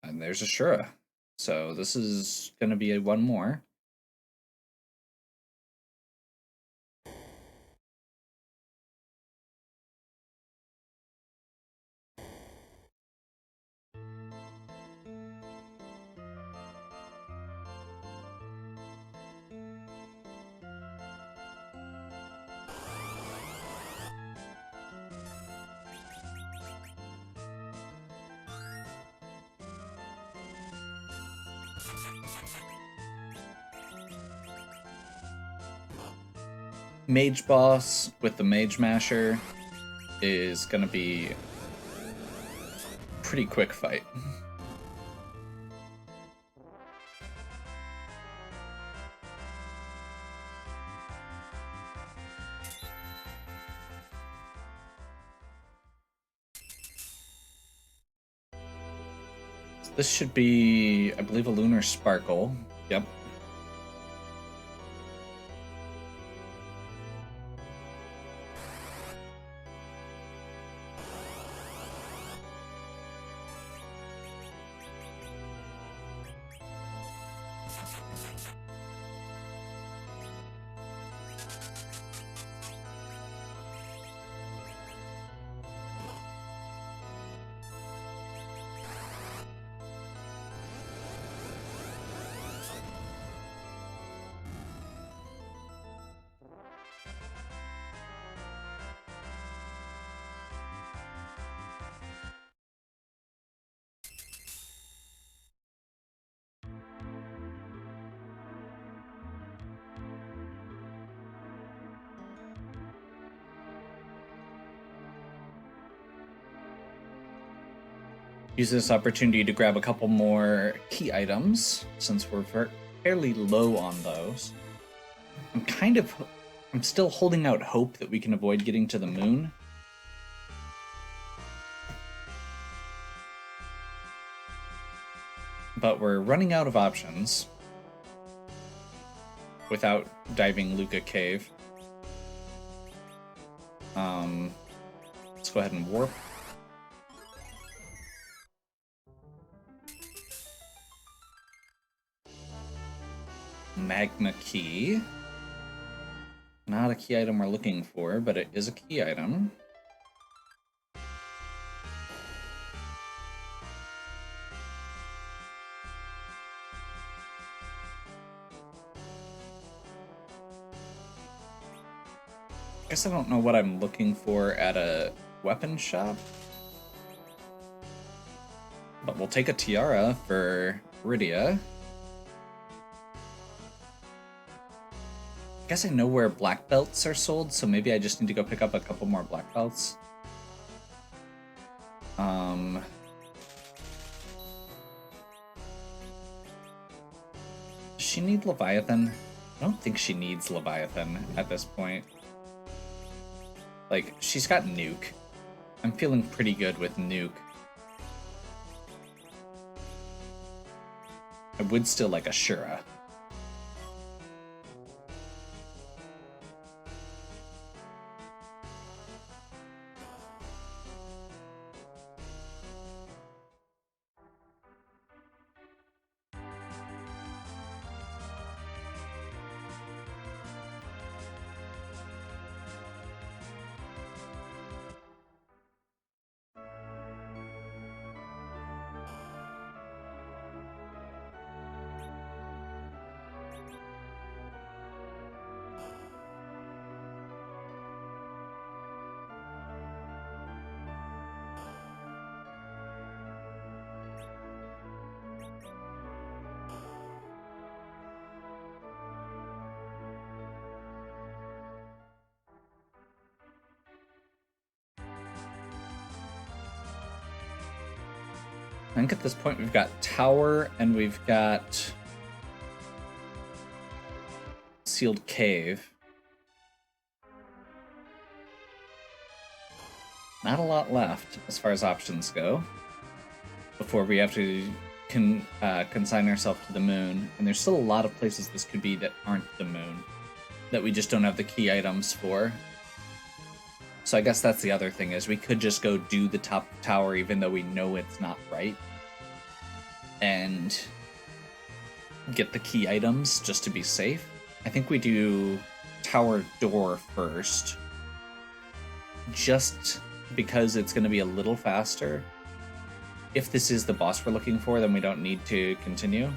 And there's Ashura. So this is going to be a one more. Mage boss with the Mage Masher is going to be a pretty quick fight. This should be, I believe, a Lunar Sparkle. Yep. Use this opportunity to grab a couple more key items, since we're fairly low on those. I'm still holding out hope that we can avoid getting to the moon. But we're running out of options without diving Luca Cave. Let's go ahead and warp. Magma Key. Not a key item we're looking for, but it is a key item. I guess I don't know what I'm looking for at a weapon shop. But we'll take a tiara for Rydia. I guess I know where black belts are sold, so maybe I just need to go pick up a couple more black belts. Does she need Leviathan? I don't think she needs Leviathan at this point. Like, she's got Nuke. I'm feeling pretty good with Nuke. I would still like Ashura. think at this point we've got Tower and we've got Sealed Cave. Not a lot left as far as options go before we have to consign ourselves to the moon. And there's still a lot of places this could be that aren't the moon, that we just don't have the key items for. So I guess that's the other thing, is we could just go do the top tower even though we know it's not right, and get the key items just to be safe. I think we do tower door first, just because it's going to be a little faster. If this is the boss we're looking for, then we don't need to continue.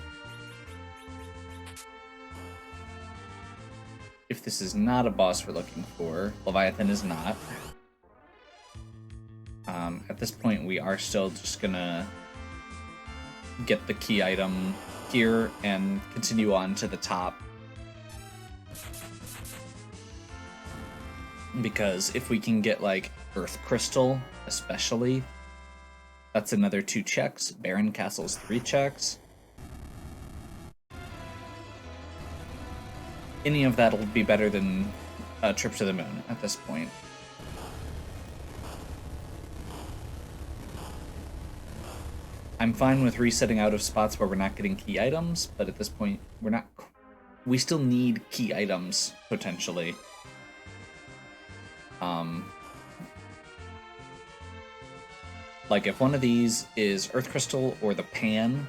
If this is not a boss we're looking for, Leviathan is not. At this point, we are still just gonna get the key item here and continue on to the top. Because if we can get, like, Earth Crystal, especially, that's another 2 checks. Barren Castle's 3 checks. Any of that will be better than a trip to the moon at this point. I'm fine with resetting out of spots where we're not getting key items, but at this point, we still need key items, potentially. Like, if one of these is Earth Crystal or the Pan,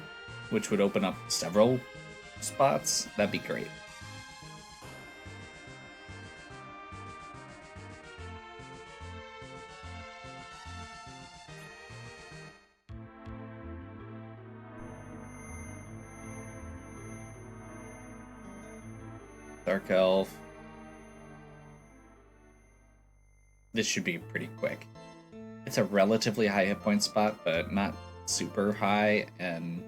which would open up several spots, that'd be great. Dark Elf. This should be pretty quick. It's a relatively high hit point spot, but not super high, and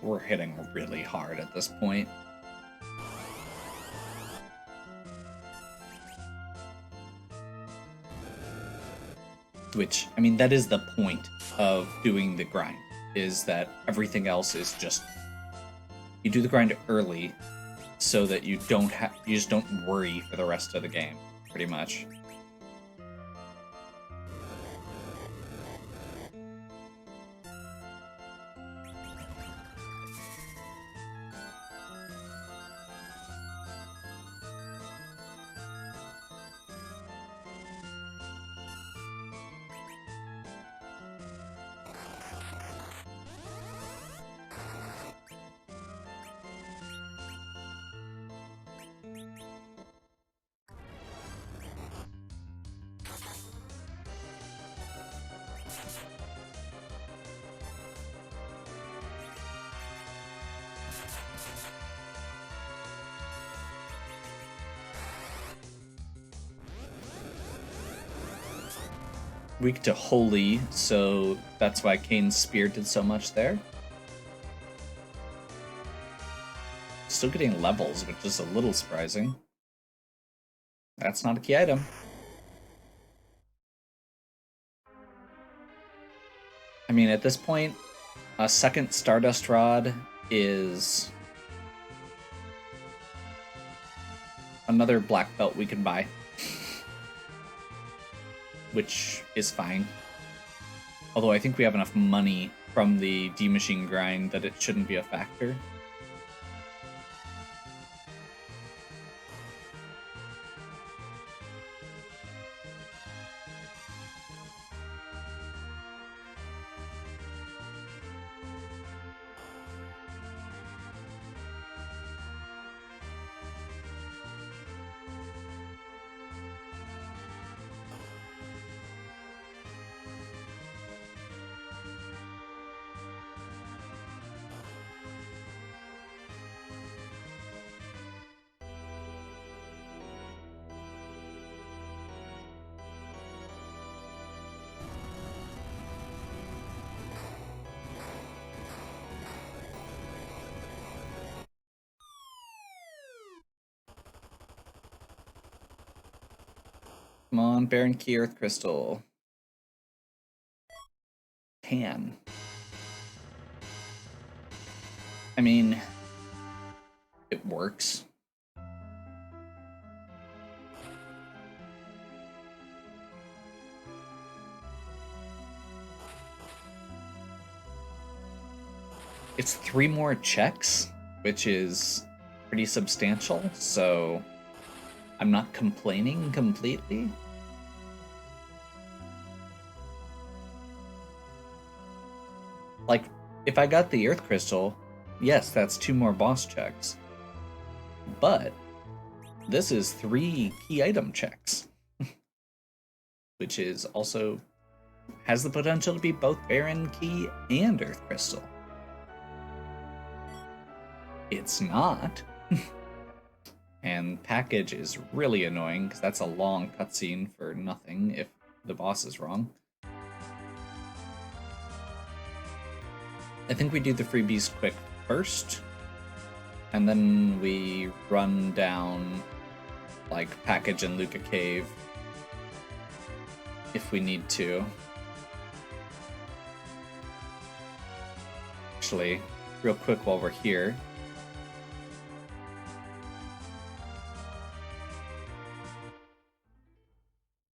we're hitting really hard at this point. Which, I mean, that is the point of doing the grind, is that everything else is just... You do the grind early so that you just don't worry for the rest of the game, pretty much. Weak to Holy, so that's why Kane's Spear did so much there. Still getting levels, which is a little surprising. That's not a key item. I mean, at this point, a second Stardust Rod is another black belt we can buy. Which is fine. Although I think we have enough money from the D-Machine grind that it shouldn't be a factor. Come on, Baron Key Earth Crystal. Pan. I mean, it works. It's 3 more checks, which is pretty substantial, so I'm not complaining completely. Like, if I got the Earth Crystal, yes, that's 2 more boss checks. But this is 3 key item checks, which is also has the potential to be both Baron Key and Earth Crystal. It's not. And package is really annoying because that's a long cutscene for nothing if the boss is wrong. I think we do the freebies quick first, and then we run down like package and Luca Cave if we need to. Actually, real quick while we're here,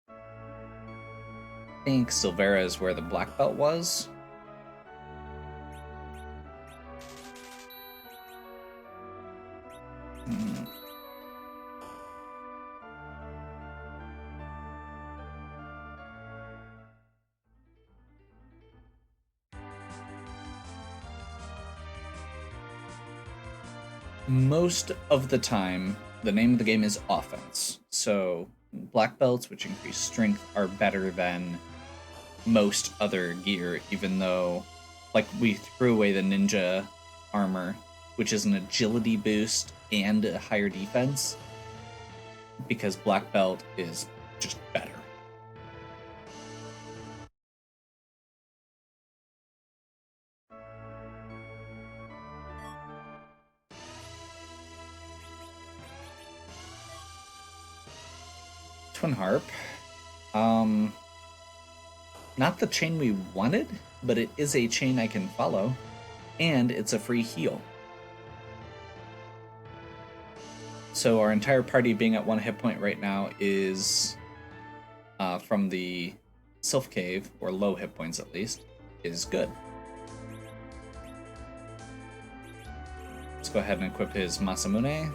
I think Silvera is where the black belt was. Most of the time, the name of the game is offense. So black belts, which increase strength, are better than most other gear, even though, like, we threw away the ninja armor, which is an agility boost and a higher defense, because black belt is just better. Twin Harp. Not the chain we wanted, but it is a chain I can follow, and it's a free heal. So our entire party being at 1 hit point right now is, from the Sylph Cave, or low hit points at least, is good. Let's go ahead and equip his Masamune.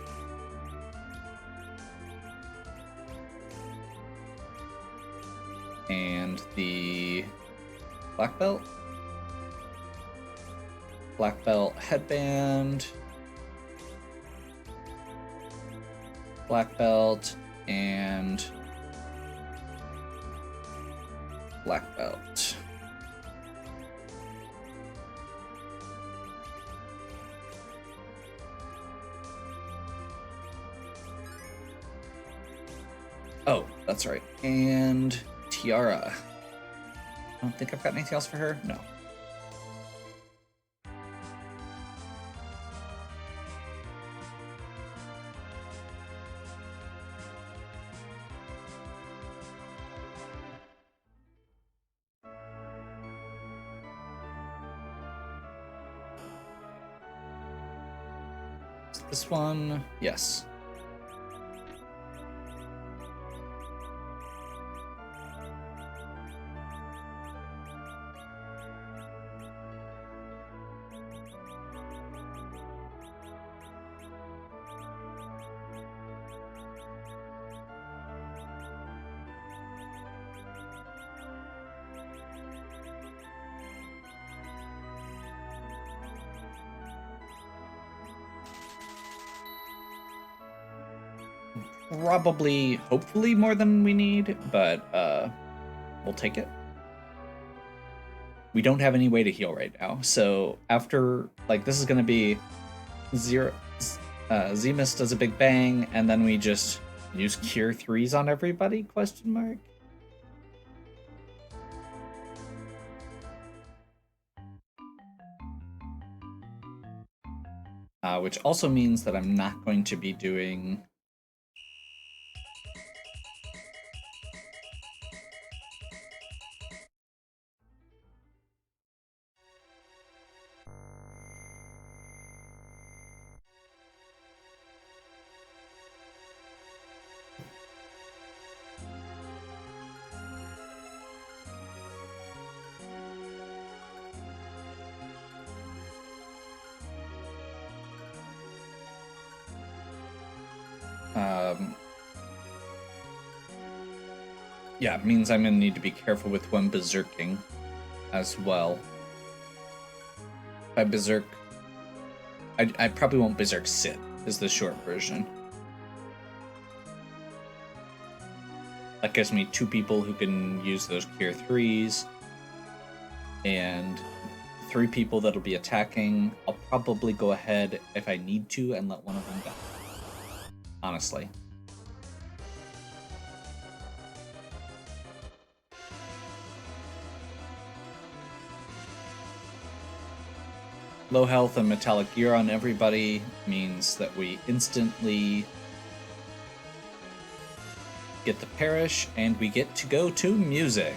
And the black belt. Black belt headband. Black belt and black belt. Oh, that's right. And Tiara. I don't think I've got anything else for her. No. This one, yes. Probably, hopefully more than we need, but we'll take it. We don't have any way to heal right now, so after, like, this is gonna be zero. Zemus does a big bang, and then we just use Cure 3s on everybody? Question mark. Which also means that I'm not going to be doing Yeah, it means I'm going to need to be careful with when berserking as well. If I berserk... I probably won't berserk Sid, is the short version. That gives me 2 people who can use those Cure 3s, and 3 people that'll be attacking. I'll probably go ahead, if I need to, and let one of them die. Honestly. Low health and metallic gear on everybody means that we instantly get the parish, and we get to go to music.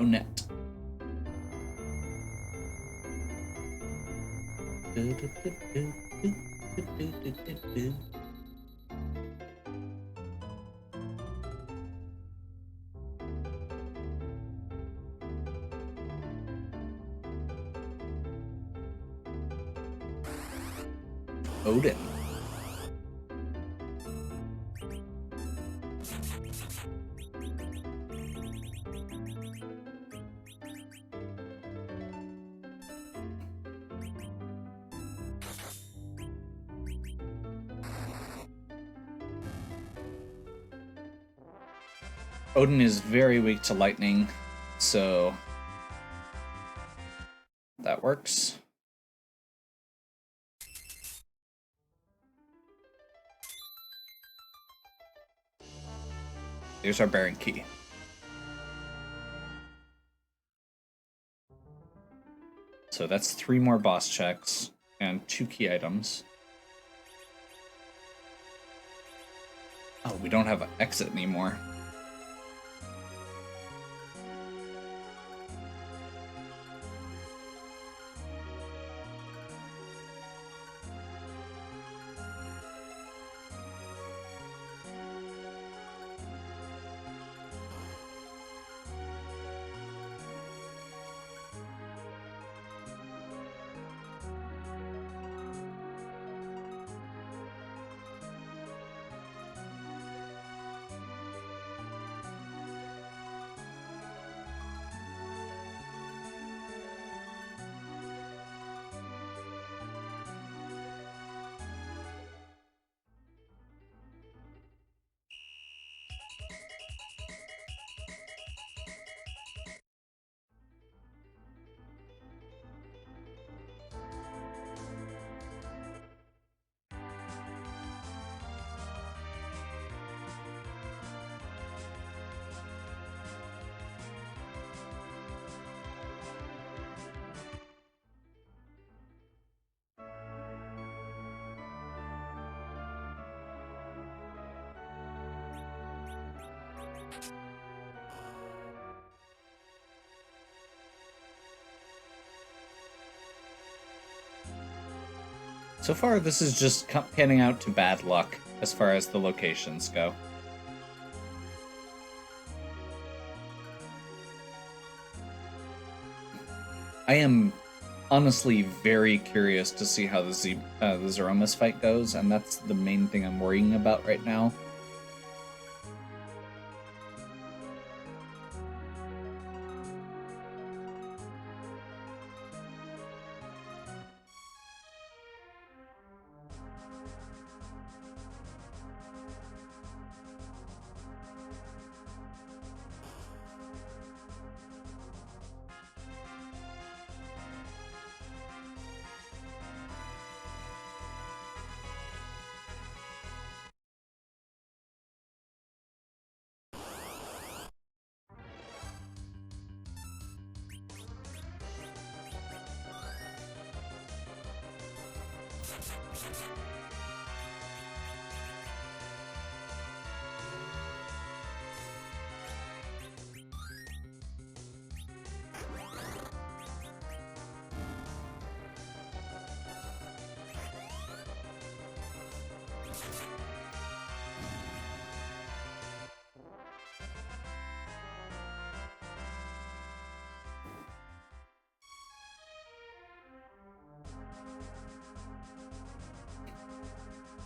Oh, net. Odin. Odin is very weak to lightning, so that works. Here's our Baron key. So that's 3 more boss checks and 2 key items. Oh, we don't have an exit anymore. So far, this is just panning out to bad luck as far as the locations go. I am honestly very curious to see how the Zeromus fight goes, and that's the main thing I'm worrying about right now.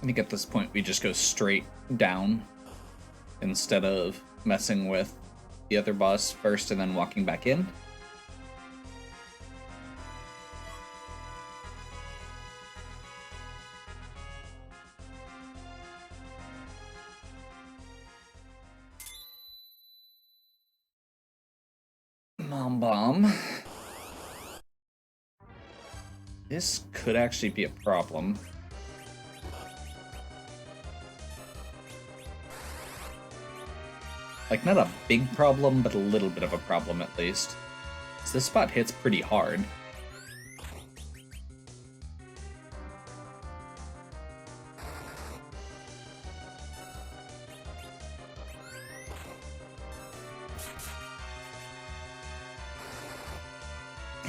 I think at this point we just go straight down instead of messing with the other boss first and then walking back in. Mom Bomb. This could actually be a problem. Like, not a big problem, but a little bit of a problem at least. So this spot hits pretty hard.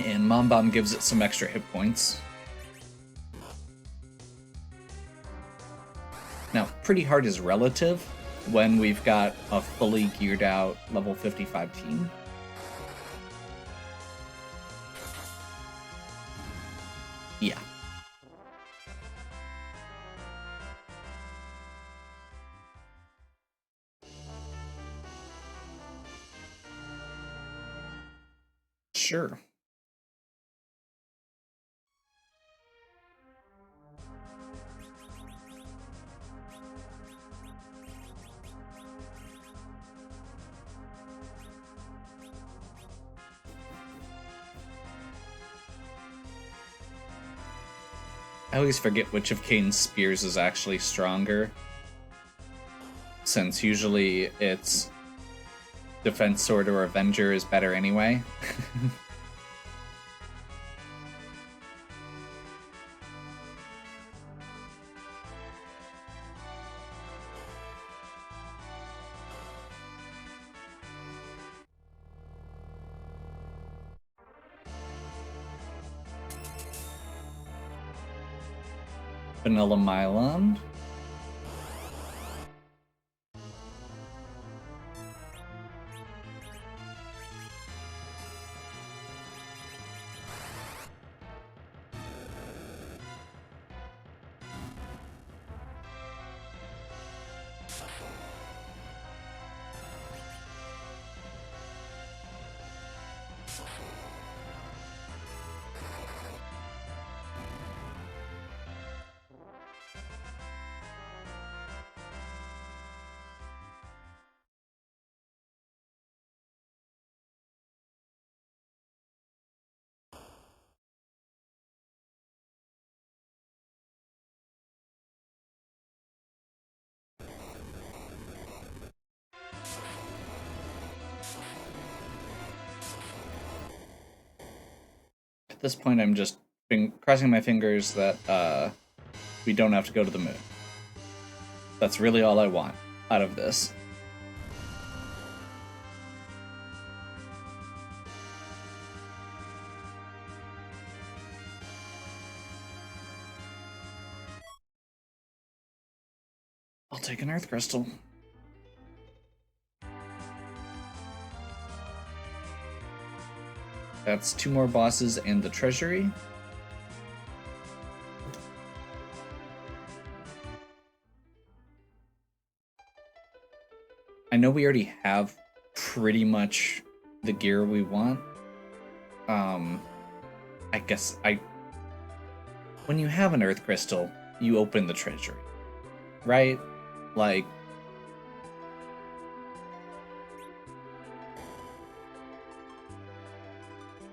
And Mom Bomb gives it some extra hit points. Now, pretty hard is relative when we've got a fully geared out level 55 team. Yeah. Sure. I always forget which of Kane's spears is actually stronger, since usually it's Defense Sword or Avenger is better anyway. Vanilla Mylon. At this point, I'm just crossing my fingers that we don't have to go to the moon. That's really all I want out of this. I'll take an Earth Crystal. That's 2 more bosses and the treasury. I know we already have pretty much the gear we want. I guess when you have an Earth Crystal, you open the treasury, right? Like,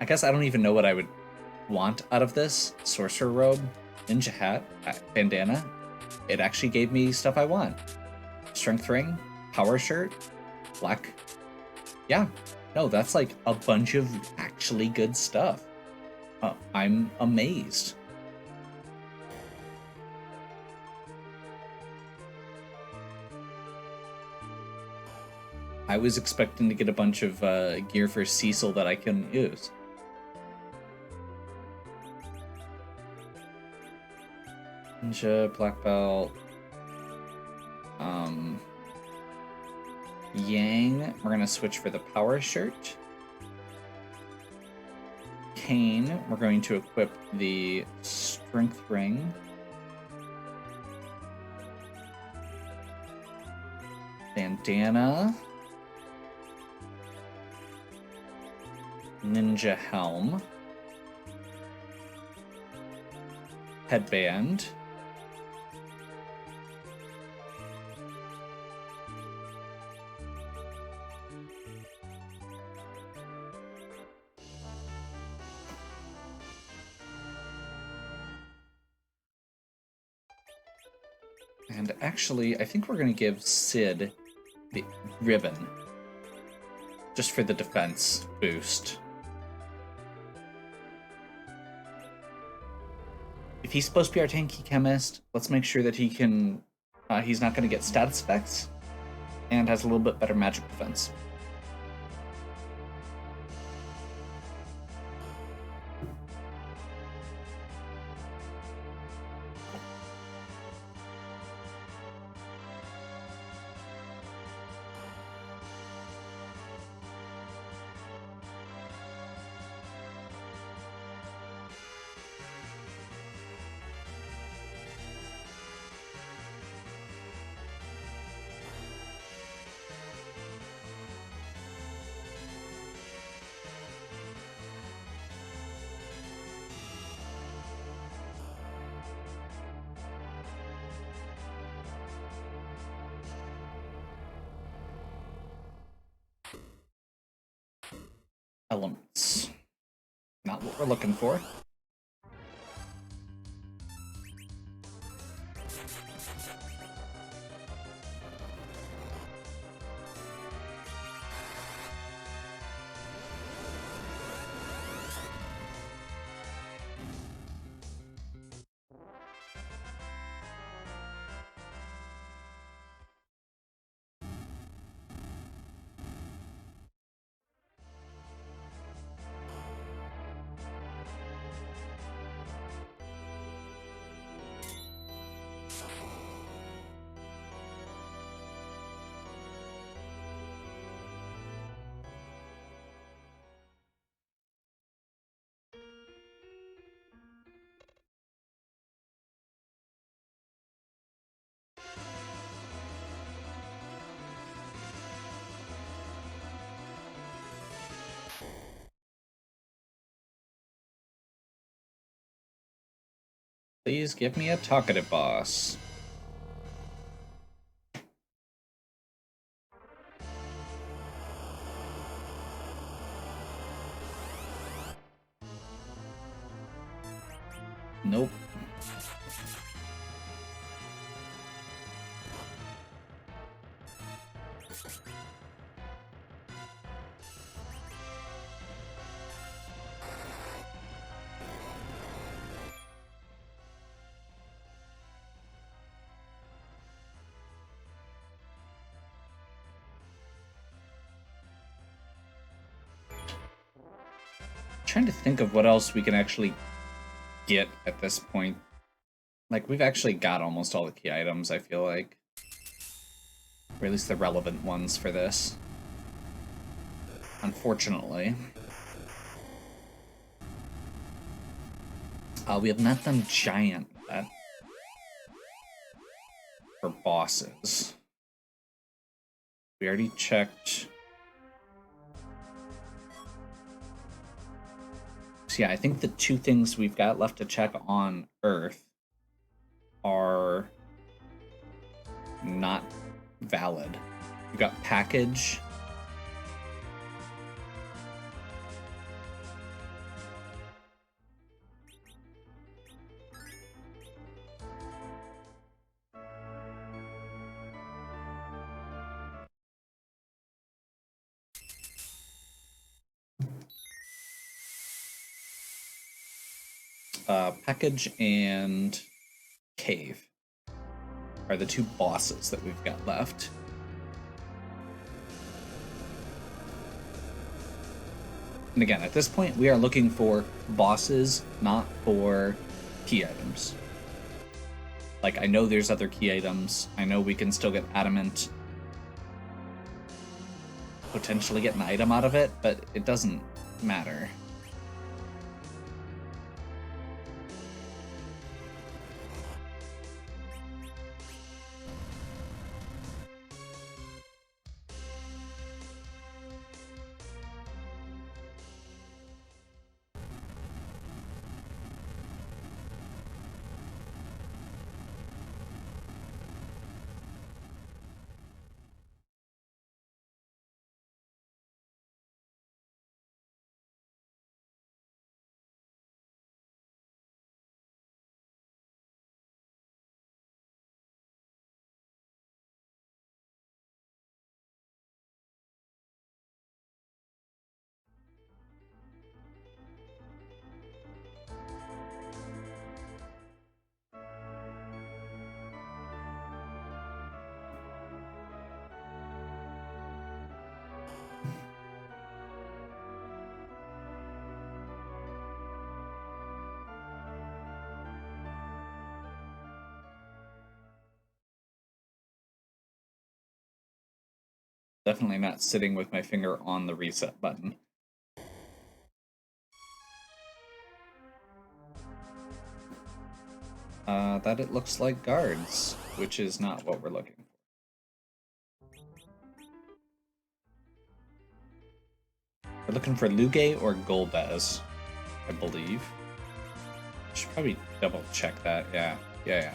I guess I don't even know what I would want out of this. Sorcerer Robe, Ninja Hat, Bandana. It actually gave me stuff I want. Strength Ring, Power Shirt, Black. Yeah, no, that's like a bunch of actually good stuff. I'm amazed. I was expecting to get a bunch of gear for Cecil that I couldn't use. Ninja, Black Belt. Yang, we're gonna switch for the Power Shirt. Kane, we're going to equip the Strength Ring. bandana. Ninja helm. Headband. And actually, I think we're going to give Sid the ribbon. Just for the defense boost. If he's supposed to be our tanky chemist, let's make sure that he can... he's not going to get status effects. And has a little bit better magic defense. Elements. Not what we're looking for. Please give me a talkative boss. Nope. Trying to think of what else we can actually get at this point. Like, we've actually got almost all the key items, I feel like. Or at least the relevant ones for this. Unfortunately. We have not done giant yet. For bosses. We already checked... So yeah, I think the two things we've got left to check on Earth are not valid. We've got package. Package and cave are the two bosses that we've got left. And again, at this point, we are looking for bosses, not for key items. Like, I know there's other key items. I know we can still get adamant. Potentially get an item out of it, but it doesn't matter. Definitely not sitting with my finger on the reset button. That it looks like guards, which is not what we're looking for. We're looking for Luge or Golbez, I believe. Should probably double check that. Yeah.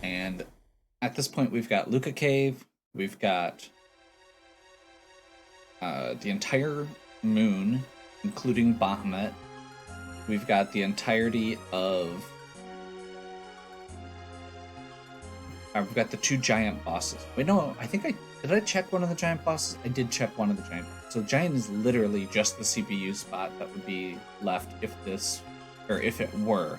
And at this point, we've got Luca Cave, we've got the entire moon, including Bahamut. We've got the entirety of... we've got the 2 giant bosses. Wait, no, I think did I check one of the giant bosses? I did check one of the giant bosses. So giant is literally just the CPU spot that would be left if it were.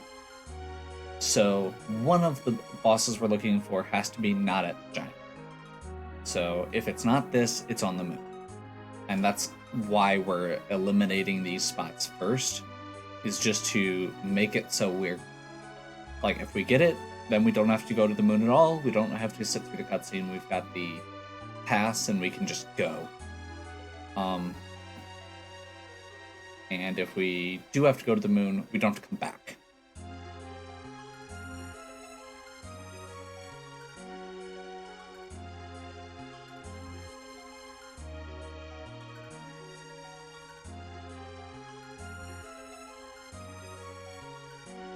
So one of the bosses we're looking for has to be not at giant. So if it's not this, it's on the moon. And that's why we're eliminating these spots first, is just to make it so we're... Like, if we get it, then we don't have to go to the moon at all. We don't have to sit through the cutscene. We've got the pass, and we can just go. And if we do have to go to the moon, we don't have to come back.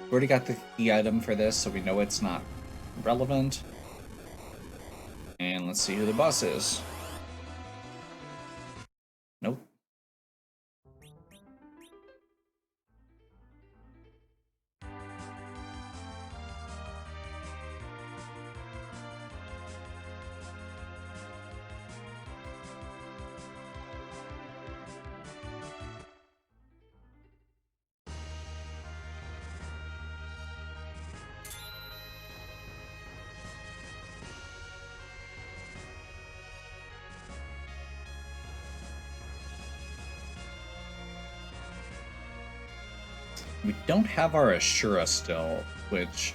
We already got the key item for this, so we know it's not relevant. And let's see who the boss is. Nope. We don't have our Ashura still, which,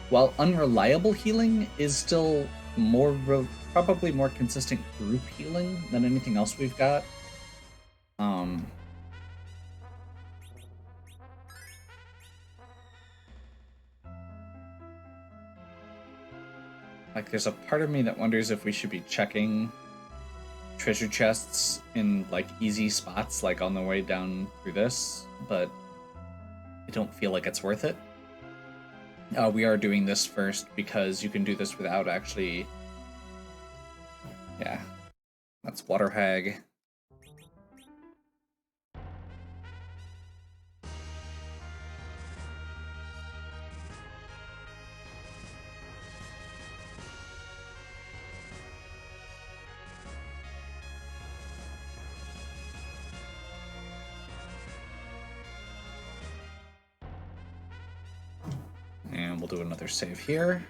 while unreliable healing is still probably more consistent group healing than anything else we've got. Like, there's a part of me that wonders if we should be checking treasure chests in, like, easy spots, like on the way down through this, but I don't feel like it's worth it. We are doing this first because you can do this without actually... Yeah. That's Water Hag. And we'll do another save here.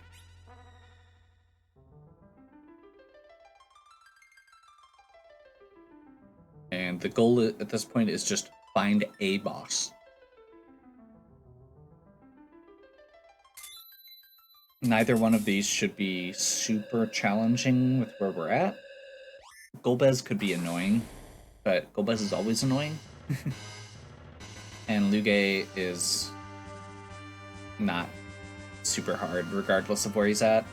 And the goal at this point is just find a boss. Neither one of these should be super challenging with where we're at. Golbez could be annoying, but Golbez is always annoying. And Luge is not super hard, regardless of where he's at.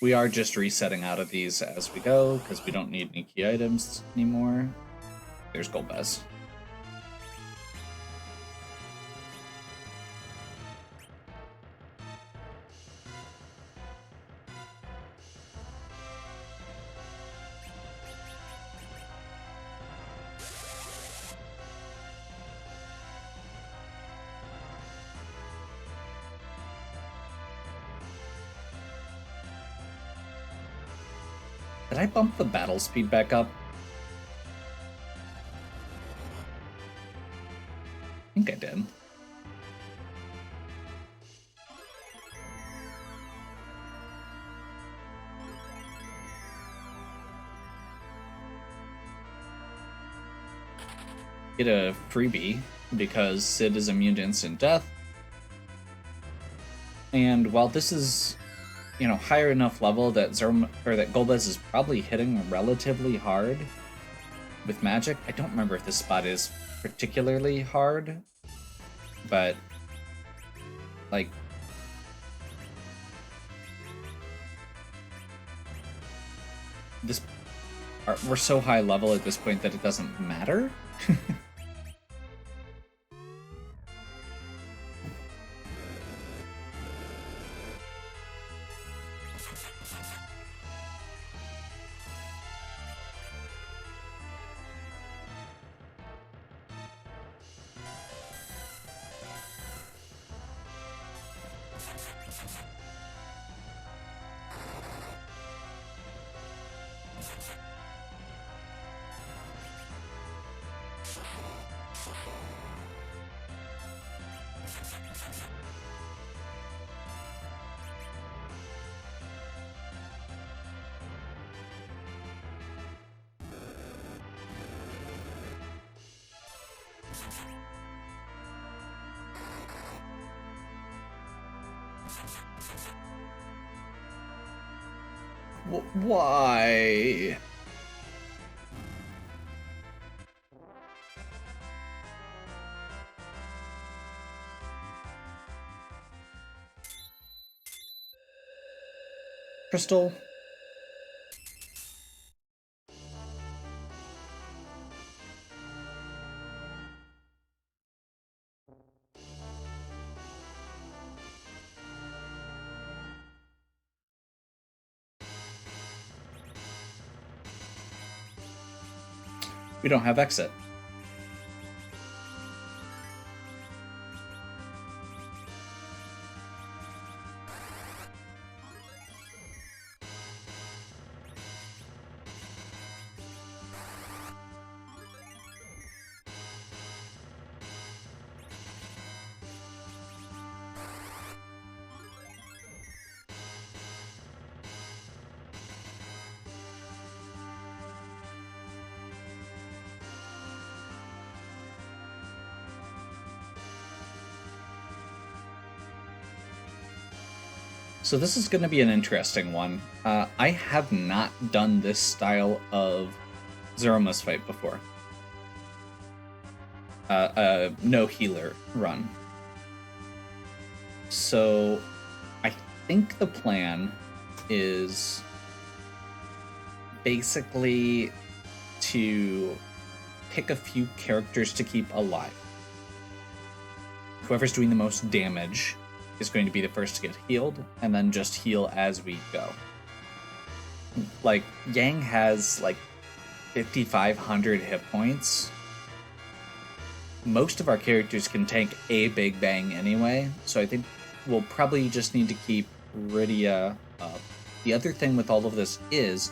We are just resetting out of these as we go, because we don't need any key items anymore. There's Golbez. Did I bump the battle speed back up? I think I did. Get a freebie because Sid is immune to instant death. And while this is, you know, higher enough level that that Golbez is probably hitting relatively hard with magic. I don't remember if this spot is particularly hard, but like this, we're so high level at this point that it doesn't matter. Why? Crystal? We don't have exit. So this is going to be an interesting one. I have not done this style of Zeromus fight before. No healer run. So I think the plan is basically to pick a few characters to keep alive. Whoever's doing the most damage is going to be the first to get healed, and then just heal as we go. Like, Yang has like 5,500 hit points. Most of our characters can tank a big bang anyway, so I think we'll probably just need to keep Rydia up. The other thing with all of this is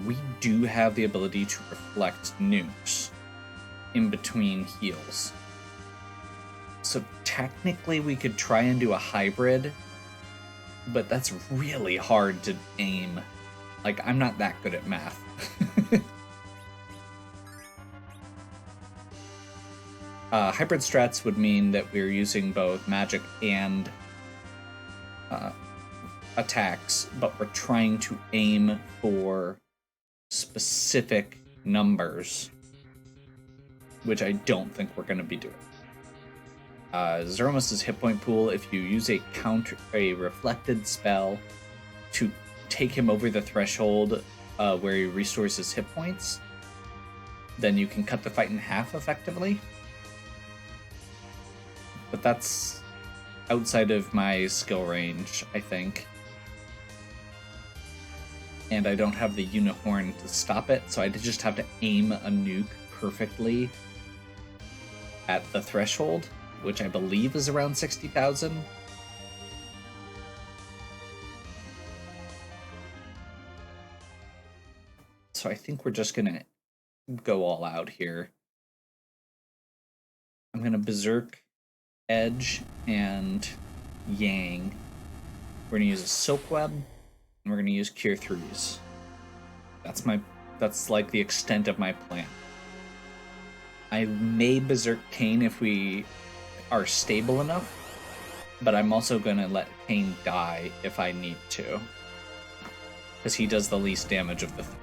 we do have the ability to reflect nukes in between heals. So technically we could try and do a hybrid, but that's really hard to aim. Like, I'm not that good at math. Hybrid strats would mean that we're using both magic and attacks, but we're trying to aim for specific numbers, which I don't think we're going to be doing. Zeromus' hit point pool, if you use a reflected spell to take him over the threshold where he restores his hit points, then you can cut the fight in half effectively. But that's outside of my skill range, I think. And I don't have the unicorn to stop it, so I just have to aim a nuke perfectly at the threshold, which I believe is around 60,000. So I think we're just gonna go all out here. I'm gonna Berserk, Edge, and Yang. We're gonna use a Silk Web, and we're gonna use Cure 3s. That's like the extent of my plan. I may Berserk Kane if we are stable enough, but I'm also gonna let Kane die if I need to, because he does the least damage of the three.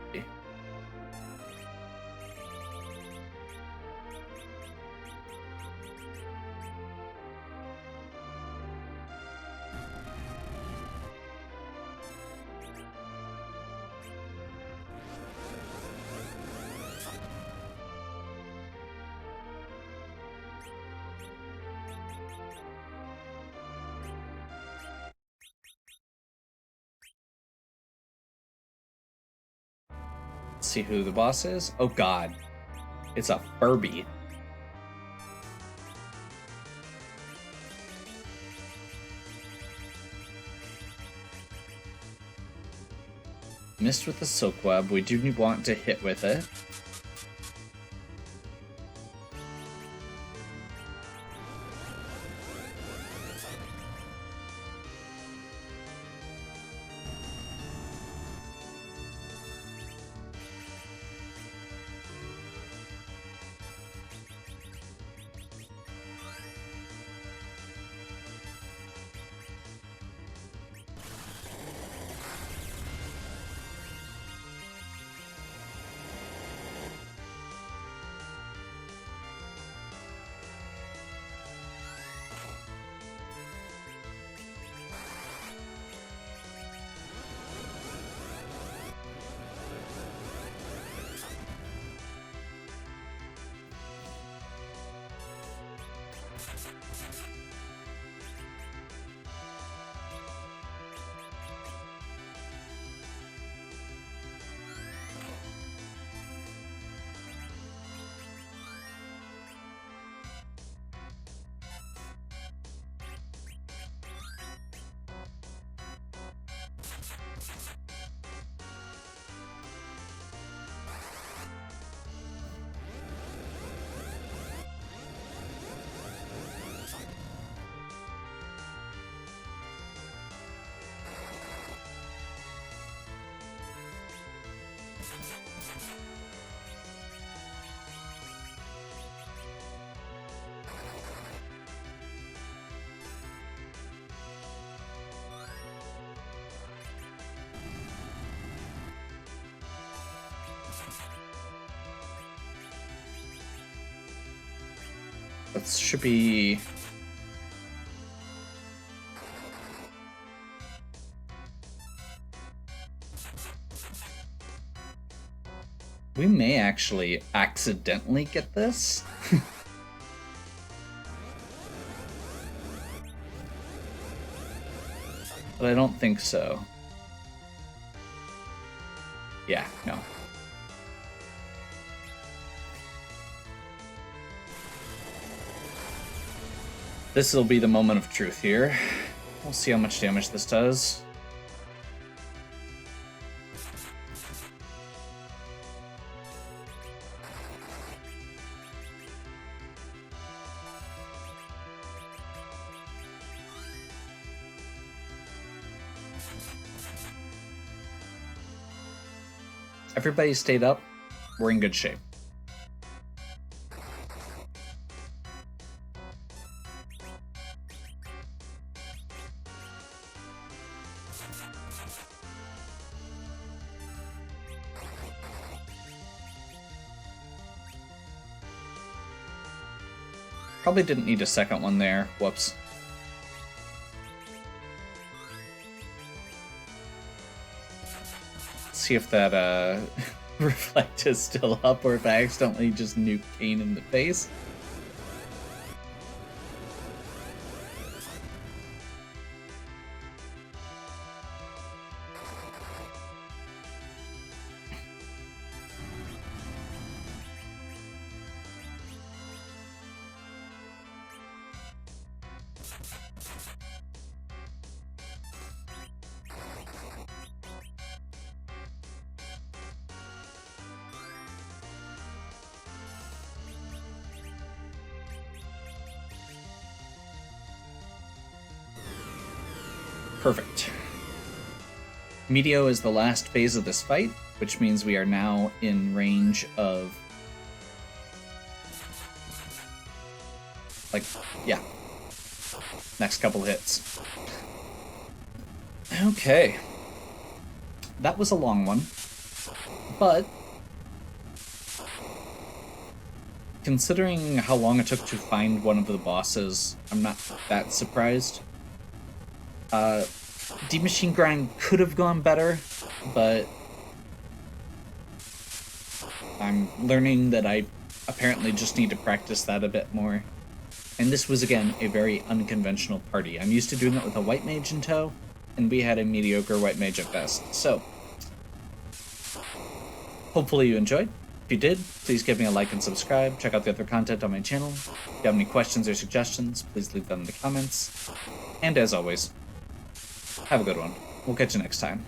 Let's see who the boss is. Oh god. It's a Furby. Missed with the Silk Web. We do want to hit with it. That should be... We may actually accidentally get this. But I don't think so. Yeah, no. This will be the moment of truth here. We'll see how much damage this does. Everybody stayed up. We're in good shape. Probably didn't need a second one there. Whoops. Let's see if that reflect is still up or if I accidentally just nuked Kane in the face. Perfect. Meteo is the last phase of this fight, which means we are now in range of... like, yeah. Next couple hits. Okay. That was a long one. But... considering how long it took to find one of the bosses, I'm not that surprised. D-Machine Grind could have gone better, but I'm learning that I apparently just need to practice that a bit more. And this was, again, a very unconventional party. I'm used to doing it with a white mage in tow, and we had a mediocre white mage at best. So, hopefully you enjoyed. If you did, please give me a like and subscribe. Check out the other content on my channel. If you have any questions or suggestions, please leave them in the comments. And as always, have a good one. We'll catch you next time.